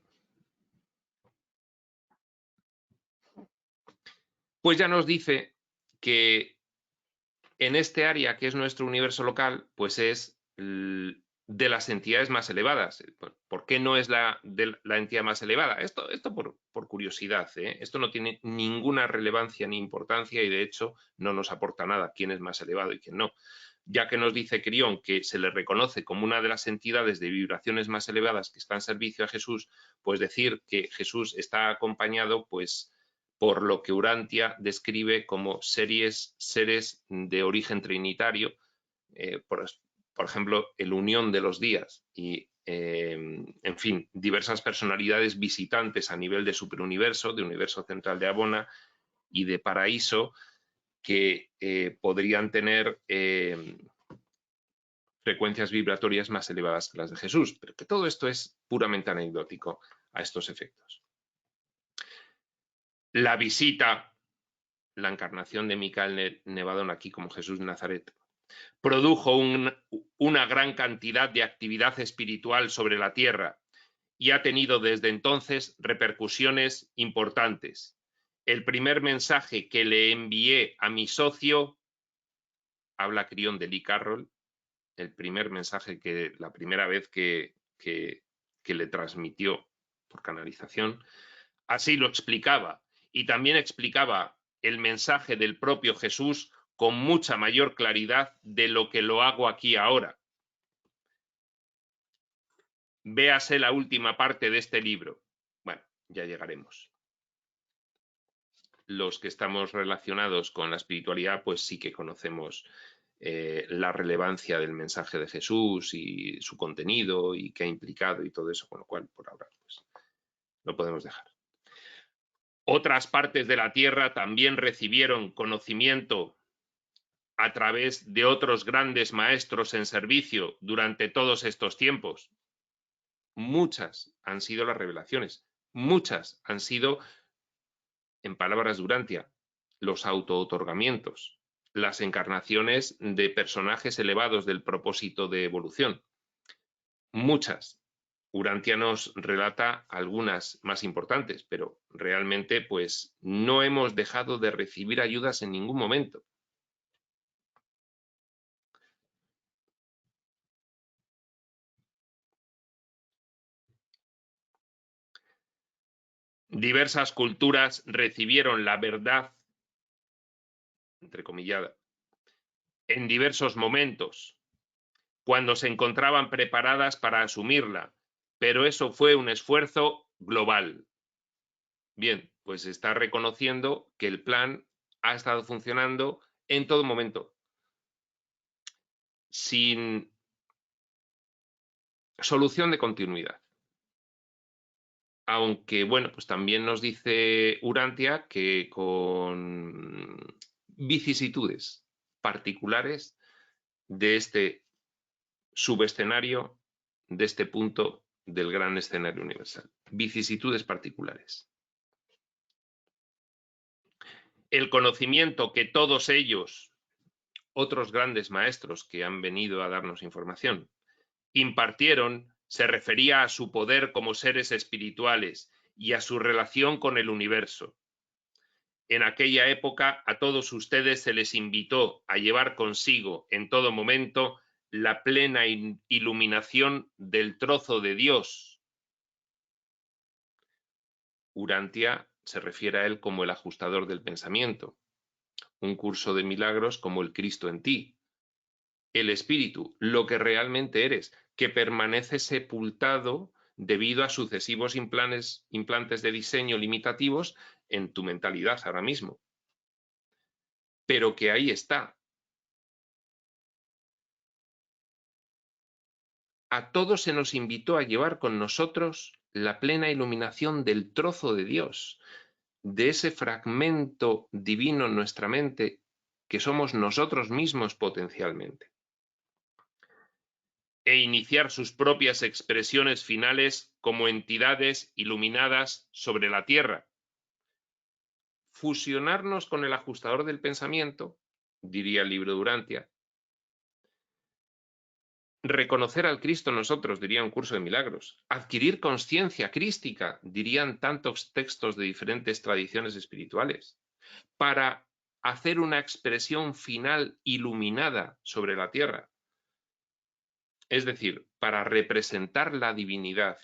Pues ya nos dice que en este área, que es nuestro universo local, pues es de las entidades más elevadas. ¿Por qué no es la entidad más elevada? Esto por curiosidad, ¿eh? Esto no tiene ninguna relevancia ni importancia y de hecho no nos aporta nada quién es más elevado y quién no. Ya que nos dice Crión que se le reconoce como una de las entidades de vibraciones más elevadas que está en servicio a Jesús, pues decir que Jesús está acompañado pues por lo que Urantia describe como seres de origen trinitario, por ejemplo, el Unión de los Días y, en fin, diversas personalidades visitantes a nivel de superuniverso, de universo central de Abona y de Paraíso, que podrían tener frecuencias vibratorias más elevadas que las de Jesús, pero que todo esto es puramente anecdótico a estos efectos. La visita, la encarnación de Micael Nevadón aquí como Jesús de Nazaret, produjo una gran cantidad de actividad espiritual sobre la tierra y ha tenido desde entonces repercusiones importantes. El primer mensaje que le envié a mi socio, habla Crión de Lee Carroll, el primer mensaje la primera vez que le transmitió por canalización, así lo explicaba. Y también explicaba el mensaje del propio Jesús con mucha mayor claridad de lo que lo hago aquí ahora. Véase la última parte de este libro. Bueno, ya llegaremos. Los que estamos relacionados con la espiritualidad, pues sí que conocemos la relevancia del mensaje de Jesús y su contenido y qué ha implicado y todo eso, con lo cual, por ahora, pues lo podemos dejar. Otras partes de la tierra también recibieron conocimiento a través de otros grandes maestros en servicio durante todos estos tiempos. Muchas han sido las revelaciones, muchas han sido, en palabras de Urantia, los auto-otorgamientos, las encarnaciones de personajes elevados del propósito de evolución. Muchas. Urantia nos relata algunas más importantes, pero realmente pues no hemos dejado de recibir ayudas en ningún momento. Diversas culturas recibieron la verdad, entrecomillada, en diversos momentos, cuando se encontraban preparadas para asumirla, pero eso fue un esfuerzo global. Bien, pues está reconociendo que el plan ha estado funcionando en todo momento, sin solución de continuidad. Aunque, bueno, pues también nos dice Urantia que con vicisitudes particulares de este subescenario, de este punto del gran escenario universal. Vicisitudes particulares. El conocimiento que todos ellos, otros grandes maestros que han venido a darnos información, impartieron, se refería a su poder como seres espirituales y a su relación con el universo. En aquella época a todos ustedes se les invitó a llevar consigo en todo momento la plena iluminación del trozo de Dios. Urantia se refiere a él como el ajustador del pensamiento, un curso de milagros como el Cristo en ti, el espíritu, lo que realmente eres, que permanece sepultado debido a sucesivos implantes de diseño limitativos en tu mentalidad ahora mismo, pero que ahí está. A todos se nos invitó a llevar con nosotros la plena iluminación del trozo de Dios, de ese fragmento divino en nuestra mente que somos nosotros mismos potencialmente, e iniciar sus propias expresiones finales como entidades iluminadas sobre la tierra. Fusionarnos con el ajustador del pensamiento, diría el libro de Urantia. Reconocer al Cristo en nosotros, diría un curso de milagros. Adquirir conciencia crística, dirían tantos textos de diferentes tradiciones espirituales. Para hacer una expresión final iluminada sobre la tierra. Es decir, para representar la divinidad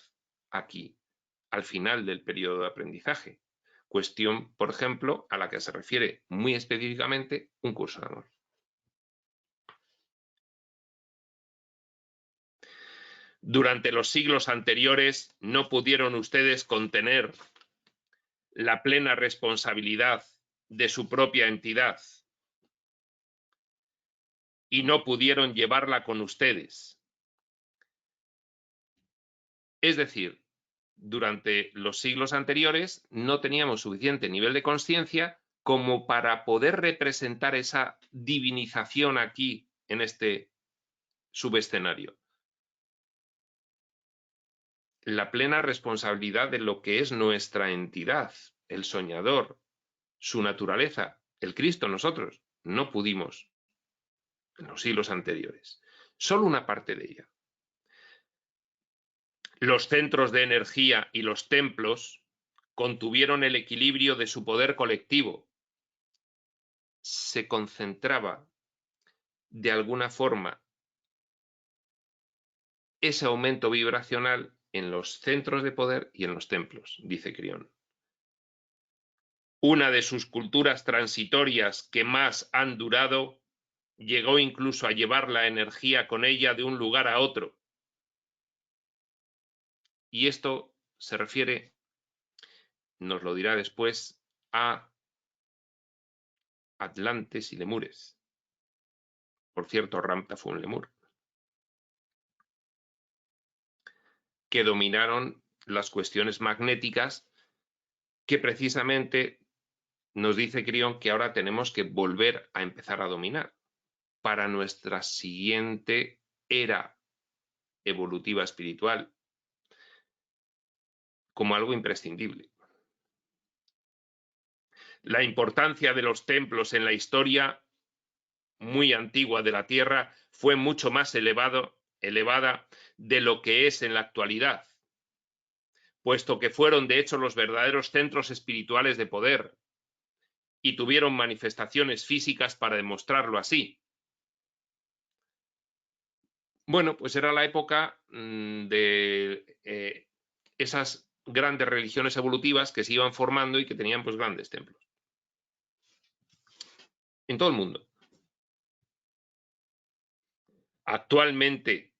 aquí, al final del periodo de aprendizaje. Cuestión, por ejemplo, a la que se refiere muy específicamente un curso de amor. Durante los siglos anteriores no pudieron ustedes contener la plena responsabilidad de su propia entidad y no pudieron llevarla con ustedes. Es decir, durante los siglos anteriores no teníamos suficiente nivel de conciencia como para poder representar esa divinización aquí en este subescenario. La plena responsabilidad de lo que es nuestra entidad, el soñador, su naturaleza, el Cristo, nosotros, no pudimos en los siglos anteriores. Solo una parte de ella. Los centros de energía y los templos contuvieron el equilibrio de su poder colectivo. Se concentraba de alguna forma ese aumento vibracional en los centros de poder y en los templos, dice Crión. una de sus culturas transitorias que más han durado, llegó incluso a llevar la energía con ella de un lugar a otro. Y esto se refiere, nos lo dirá después, a atlantes y lemures. Por cierto, Ramta fue un lemur, que dominaron las cuestiones magnéticas, que precisamente nos dice Crión que ahora tenemos que volver a empezar a dominar para nuestra siguiente era evolutiva espiritual, como algo imprescindible. La importancia de los templos en la historia muy antigua de la Tierra fue mucho más elevada de lo que es en la actualidad, puesto que fueron de hecho los verdaderos centros espirituales de poder y tuvieron manifestaciones físicas para demostrarlo así. Bueno, pues era la época de esas grandes religiones evolutivas que se iban formando y que tenían pues grandes templos. En todo el mundo. Actualmente,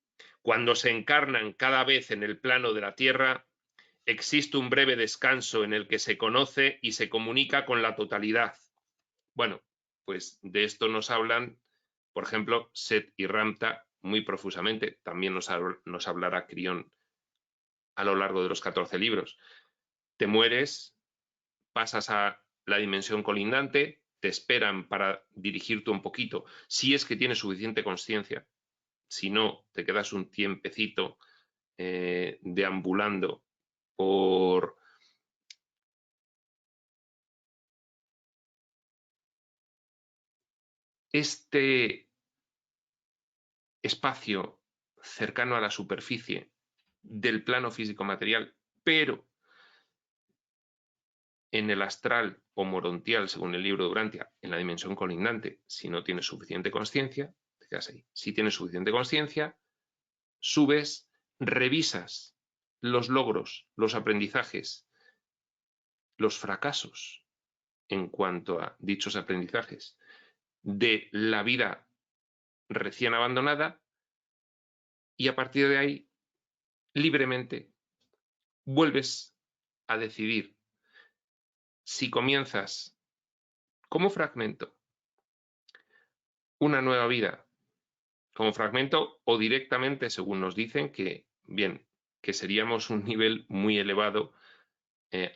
cuando se encarnan cada vez en el plano de la Tierra, existe un breve descanso en el que se conoce y se comunica con la totalidad. Bueno, pues de esto nos hablan, por ejemplo, Set y Ramta muy profusamente. También nos hablará Crión a lo largo de los 14 libros. Te mueres, pasas a la dimensión colindante, te esperan para dirigirte un poquito, si es que tienes suficiente conciencia. Si no, te quedas un tiempecito deambulando por este espacio cercano a la superficie del plano físico-material, pero en el astral o morontial, según el libro de Urantia, en la dimensión colindante. Si no tienes suficiente conciencia, te quedas ahí. Si tienes suficiente conciencia, subes, revisas los logros, los aprendizajes, los fracasos en cuanto a dichos aprendizajes de la vida recién abandonada, y a partir de ahí, libremente, vuelves a decidir si comienzas como fragmento una nueva vida, como fragmento o directamente, según nos dicen, que bien, que seríamos un nivel muy elevado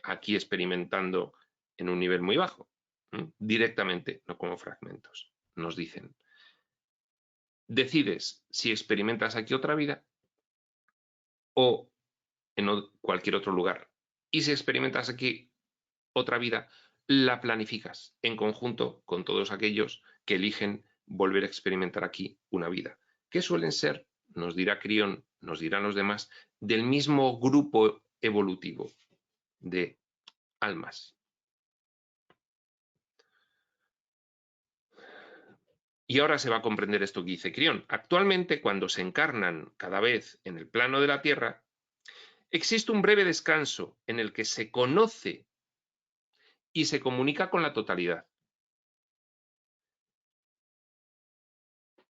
aquí experimentando en un nivel muy bajo, directamente, no como fragmentos, nos dicen. Decides si experimentas aquí otra vida o en cualquier otro lugar. Y si experimentas aquí otra vida, la planificas en conjunto con todos aquellos que eligen volver a experimentar aquí una vida, que suelen ser, nos dirá Crión, nos dirán los demás, del mismo grupo evolutivo de almas. Y ahora se va a comprender esto que dice Crión. Actualmente, cuando se encarnan cada vez en el plano de la Tierra, existe un breve descanso en el que se conoce y se comunica con la totalidad.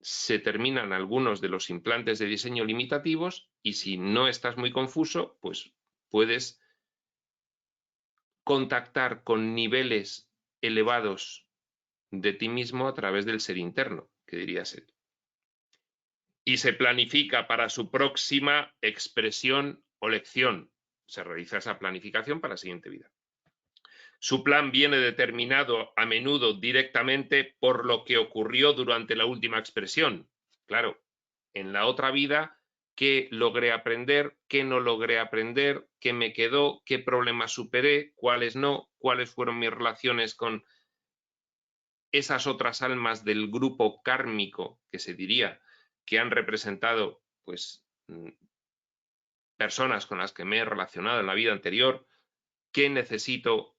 Se terminan algunos de los implantes de diseño limitativos y si no estás muy confuso, pues puedes contactar con niveles elevados de ti mismo a través del ser interno, que diría ser. Y se planifica para su próxima expresión o lección. Se realiza esa planificación para la siguiente vida. Su plan viene determinado a menudo directamente por lo que ocurrió durante la última expresión. Claro, en la otra vida, ¿qué logré aprender? ¿Qué no logré aprender? ¿Qué me quedó? ¿Qué problemas superé? ¿Cuáles no? ¿Cuáles fueron mis relaciones con esas otras almas del grupo kármico, que se diría, que han representado, pues, personas con las que me he relacionado en la vida anterior? ¿Qué necesito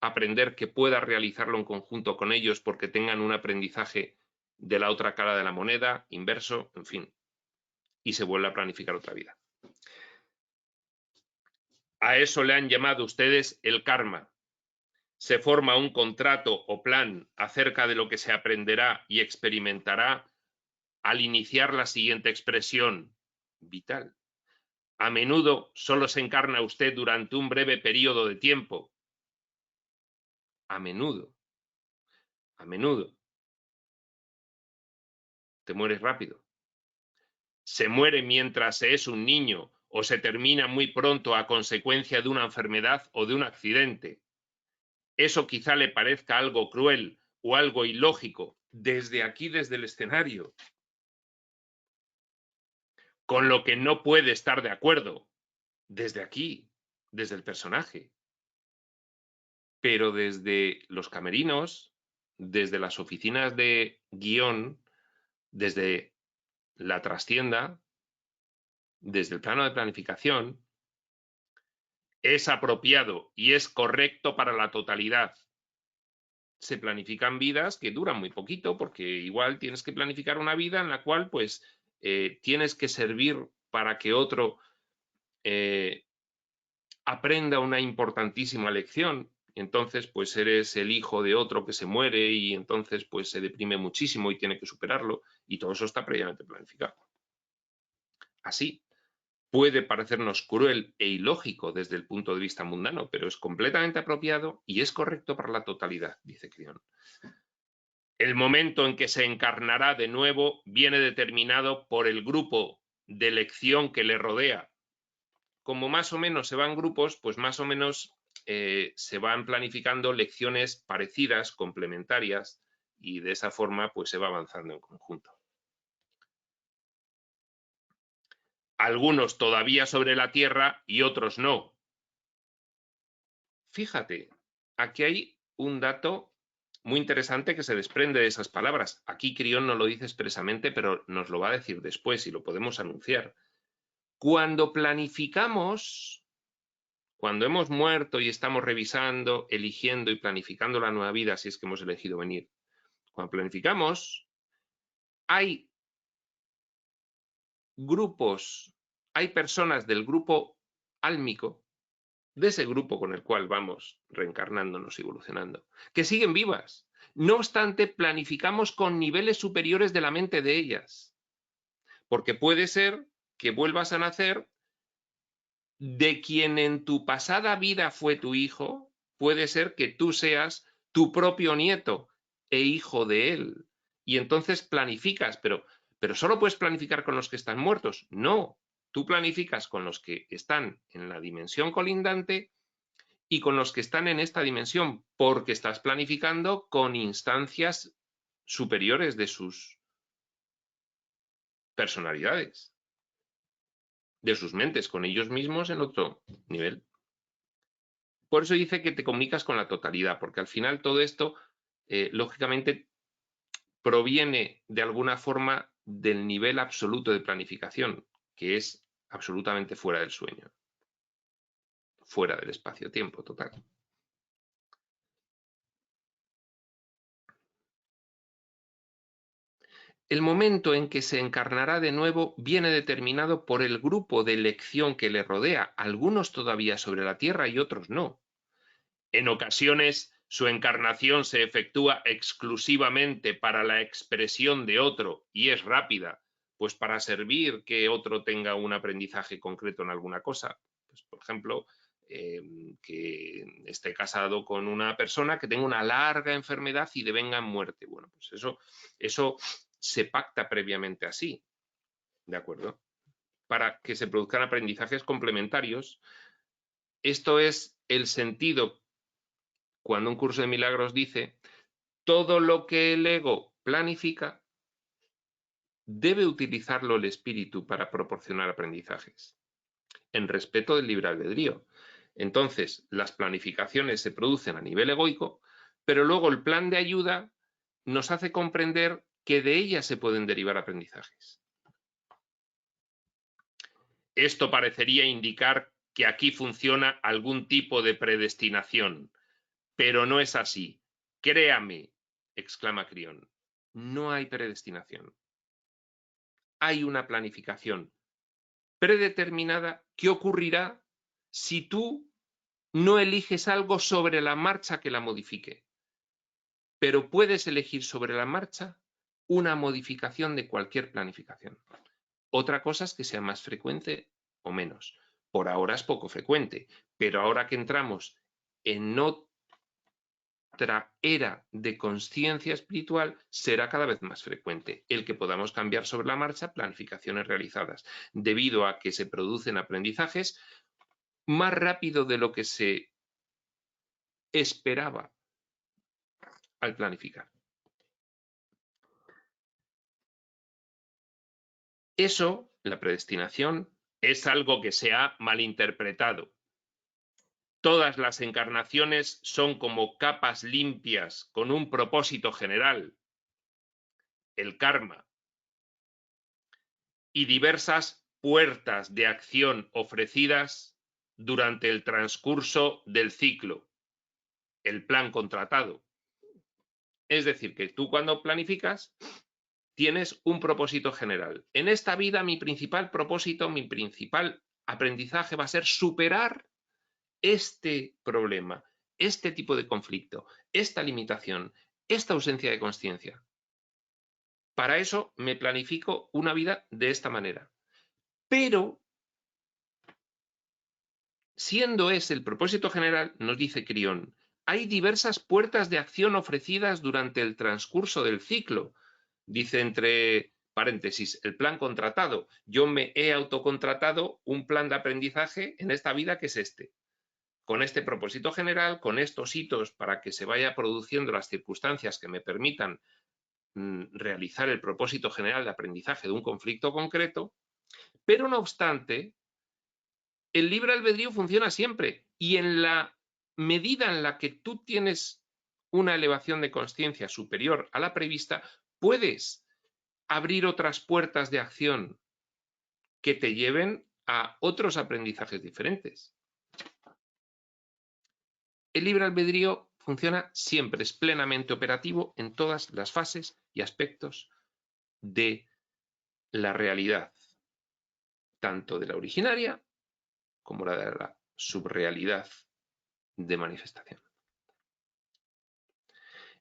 aprender que pueda realizarlo en conjunto con ellos porque tengan un aprendizaje de la otra cara de la moneda, inverso, en fin, y se vuelve a planificar otra vida? A eso le han llamado ustedes el karma. se forma un contrato o plan acerca de lo que se aprenderá y experimentará al iniciar la siguiente expresión vital. A menudo solo se encarna usted durante un breve periodo de tiempo. A menudo. A menudo. Te mueres rápido. Se muere mientras se es un niño o se termina muy pronto a consecuencia de una enfermedad o de un accidente. Eso quizá le parezca algo cruel o algo ilógico desde aquí, desde el escenario, con lo que no puede estar de acuerdo desde aquí, desde el personaje. Pero desde los camerinos, desde las oficinas de guión, desde la trastienda, desde el plano de planificación, es apropiado y es correcto para la totalidad. Se planifican vidas que duran muy poquito, porque igual tienes que planificar una vida en la cual pues tienes que servir para que otro aprenda una importantísima lección. Entonces pues eres el hijo de otro que se muere y entonces pues se deprime muchísimo y tiene que superarlo, y todo eso está previamente planificado. Así, puede parecernos cruel e ilógico desde el punto de vista mundano, pero es completamente apropiado y es correcto para la totalidad, dice Crión. El momento en que se encarnará de nuevo viene determinado por el grupo de elección que le rodea. Como más o menos se van grupos, pues más o menos se van planificando lecciones parecidas, complementarias, y de esa forma pues se va avanzando en conjunto. Algunos todavía sobre la tierra y otros no. Fíjate, aquí hay un dato muy interesante que se desprende de esas palabras. Aquí Crión no lo dice expresamente, pero nos lo va a decir después y lo podemos anunciar. Cuando planificamos, cuando hemos muerto y estamos revisando, eligiendo y planificando la nueva vida, si es que hemos elegido venir, cuando planificamos, hay grupos, hay personas del grupo álmico, de ese grupo con el cual vamos reencarnándonos y evolucionando, que siguen vivas. No obstante, planificamos con niveles superiores de la mente de ellas, porque puede ser que vuelvas a nacer de quien en tu pasada vida fue tu hijo, puede ser que tú seas tu propio nieto e hijo de él. Y entonces planificas, pero solo puedes planificar con los que están muertos. No, tú planificas con los que están en la dimensión colindante y con los que están en esta dimensión, porque estás planificando con instancias superiores de sus personalidades, de sus mentes, con ellos mismos en otro nivel. Por eso dice que te comunicas con la totalidad, porque al final todo esto, lógicamente, proviene de alguna forma del nivel absoluto de planificación, que es absolutamente fuera del sueño, fuera del espacio-tiempo total. El momento en que se encarnará de nuevo viene determinado por el grupo de elección que le rodea, algunos todavía sobre la Tierra y otros no. En ocasiones, su encarnación se efectúa exclusivamente para la expresión de otro y es rápida, pues para servir que otro tenga un aprendizaje concreto en alguna cosa. Pues, por ejemplo, que esté casado con una persona que tenga una larga enfermedad y devenga en muerte. Bueno, pues eso se pacta previamente así, ¿de acuerdo? Para que se produzcan aprendizajes complementarios. Esto es el sentido cuando un curso de milagros dice: todo lo que el ego planifica debe utilizarlo el espíritu para proporcionar aprendizajes, en respeto del libre albedrío. Entonces, las planificaciones se producen a nivel egoico, pero luego el plan de ayuda nos hace comprender que de ellas se pueden derivar aprendizajes. Esto parecería indicar que aquí funciona algún tipo de predestinación, pero no es así. Créame, exclama Crión, no hay predestinación. Hay una planificación predeterminada que ocurrirá si tú no eliges algo sobre la marcha que la modifique, pero puedes elegir sobre la marcha una modificación de cualquier planificación. Otra cosa es que sea más frecuente o menos. Por ahora es poco frecuente, pero ahora que entramos en otra era de consciencia espiritual, será cada vez más frecuente el que podamos cambiar sobre la marcha planificaciones realizadas, debido a que se producen aprendizajes más rápido de lo que se esperaba al planificar. Eso, la predestinación, es algo que se ha malinterpretado. Todas las encarnaciones son como capas limpias con un propósito general, el karma, y diversas puertas de acción ofrecidas durante el transcurso del ciclo, el plan contratado. Es decir, que tú cuando planificas tienes un propósito general. En esta vida mi principal propósito, mi principal aprendizaje va a ser superar este problema, este tipo de conflicto, esta limitación, esta ausencia de consciencia. Para eso me planifico una vida de esta manera. Pero, siendo ese el propósito general, nos dice Crión, hay diversas puertas de acción ofrecidas durante el transcurso del ciclo. Dice entre paréntesis, el plan contratado. Yo me he autocontratado un plan de aprendizaje en esta vida que es este. Con este propósito general, con estos hitos para que se vaya produciendo las circunstancias que me permitan realizar el propósito general de aprendizaje de un conflicto concreto, pero no obstante, el libre albedrío funciona siempre y en la medida en la que tú tienes una elevación de conciencia superior a la prevista, puedes abrir otras puertas de acción que te lleven a otros aprendizajes diferentes. El libre albedrío funciona siempre, es plenamente operativo en todas las fases y aspectos de la realidad, tanto de la originaria como la de la subrealidad de manifestación.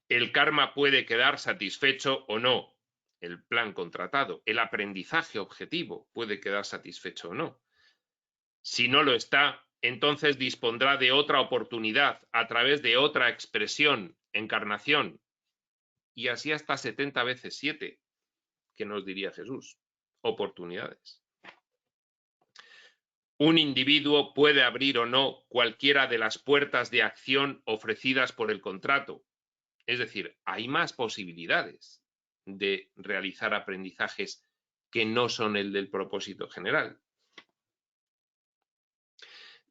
El karma puede quedar satisfecho o no. El plan contratado, el aprendizaje objetivo puede quedar satisfecho o no. Si no lo está, entonces dispondrá de otra oportunidad a través de otra expresión, encarnación, y así hasta 70 veces 7, que nos diría Jesús, oportunidades. Un individuo puede abrir o no cualquiera de las puertas de acción ofrecidas por el contrato. Es decir, hay más posibilidades de realizar aprendizajes que no son el del propósito general.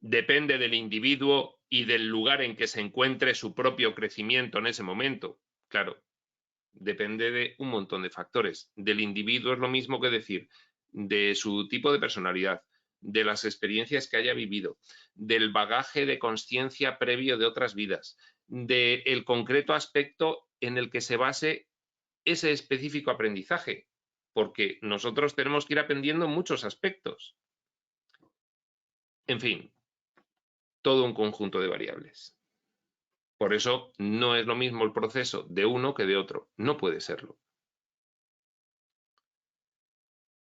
Depende del individuo y del lugar en que se encuentre su propio crecimiento en ese momento. Claro, depende de un montón de factores. Del individuo es lo mismo que decir de su tipo de personalidad, de las experiencias que haya vivido, del bagaje de consciencia previo de otras vidas, del concreto aspecto en el que se base ese específico aprendizaje, porque nosotros tenemos que ir aprendiendo muchos aspectos. En fin, todo un conjunto de variables. Por eso no es lo mismo el proceso de uno que de otro. No puede serlo.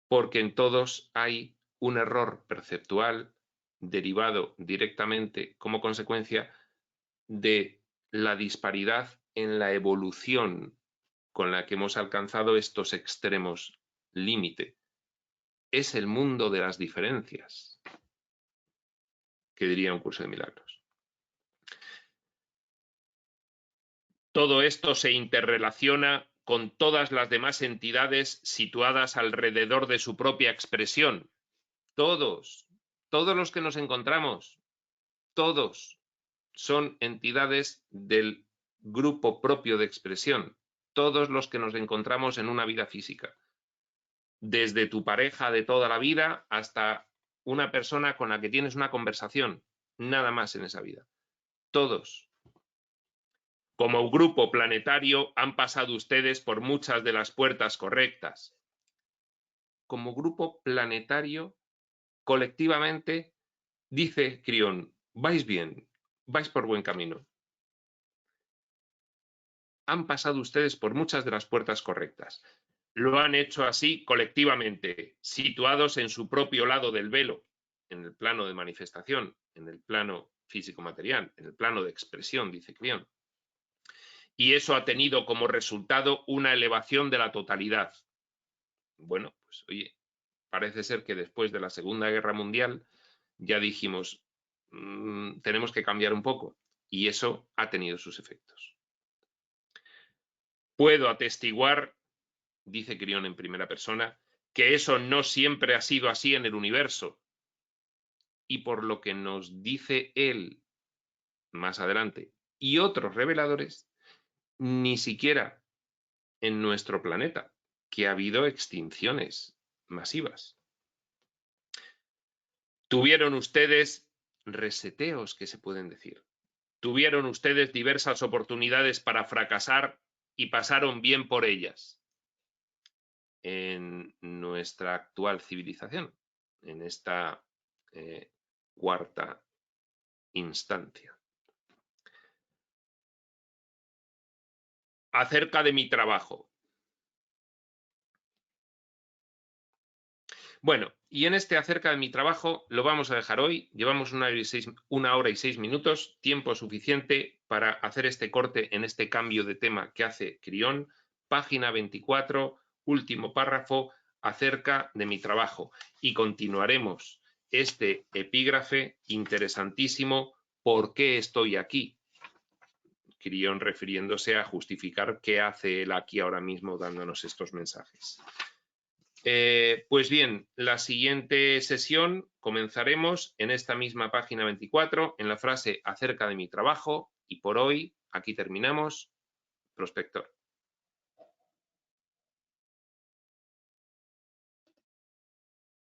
Porque en todos hay un error perceptual derivado directamente como consecuencia de la disparidad en la evolución con la que hemos alcanzado estos extremos límite. Es el mundo de las diferencias, que diría un curso de milagros. Todo esto se interrelaciona con todas las demás entidades situadas alrededor de su propia expresión. Todos los que nos encontramos, todos son entidades del grupo propio de expresión. Todos los que nos encontramos en una vida física. Desde tu pareja de toda la vida hasta una persona con la que tienes una conversación. Nada más en esa vida. Todos. Como grupo planetario han pasado ustedes por muchas de las puertas correctas. Como grupo planetario, colectivamente, dice Crión, vais bien, vais por buen camino. Han pasado ustedes por muchas de las puertas correctas. Lo han hecho así colectivamente, situados en su propio lado del velo, en el plano de manifestación, en el plano físico-material, en el plano de expresión, dice Crión. Y eso ha tenido como resultado una elevación de la totalidad. Bueno, pues oye, parece ser que después de la Segunda Guerra Mundial ya dijimos, tenemos que cambiar un poco, y eso ha tenido sus efectos. Puedo atestiguar, dice Crión en primera persona, que eso no siempre ha sido así en el universo, y por lo que nos dice él más adelante y otros reveladores, ni siquiera en nuestro planeta, que ha habido extinciones masivas. Tuvieron ustedes reseteos, que se pueden decir. Tuvieron ustedes diversas oportunidades para fracasar y pasaron bien por ellas. En nuestra actual civilización, en esta cuarta instancia. Acerca de mi trabajo. Bueno, y en este acerca de mi trabajo lo vamos a dejar hoy. Llevamos 1 hora y 6 minutos, tiempo suficiente para hacer este corte en este cambio de tema que hace Crión. Página 24, último párrafo, acerca de mi trabajo. Y continuaremos este epígrafe interesantísimo, ¿por qué estoy aquí? Crión refiriéndose a justificar qué hace él aquí ahora mismo dándonos estos mensajes. Pues bien, la siguiente sesión comenzaremos en esta misma página 24, en la frase acerca de mi trabajo, y por hoy aquí terminamos. Prospector.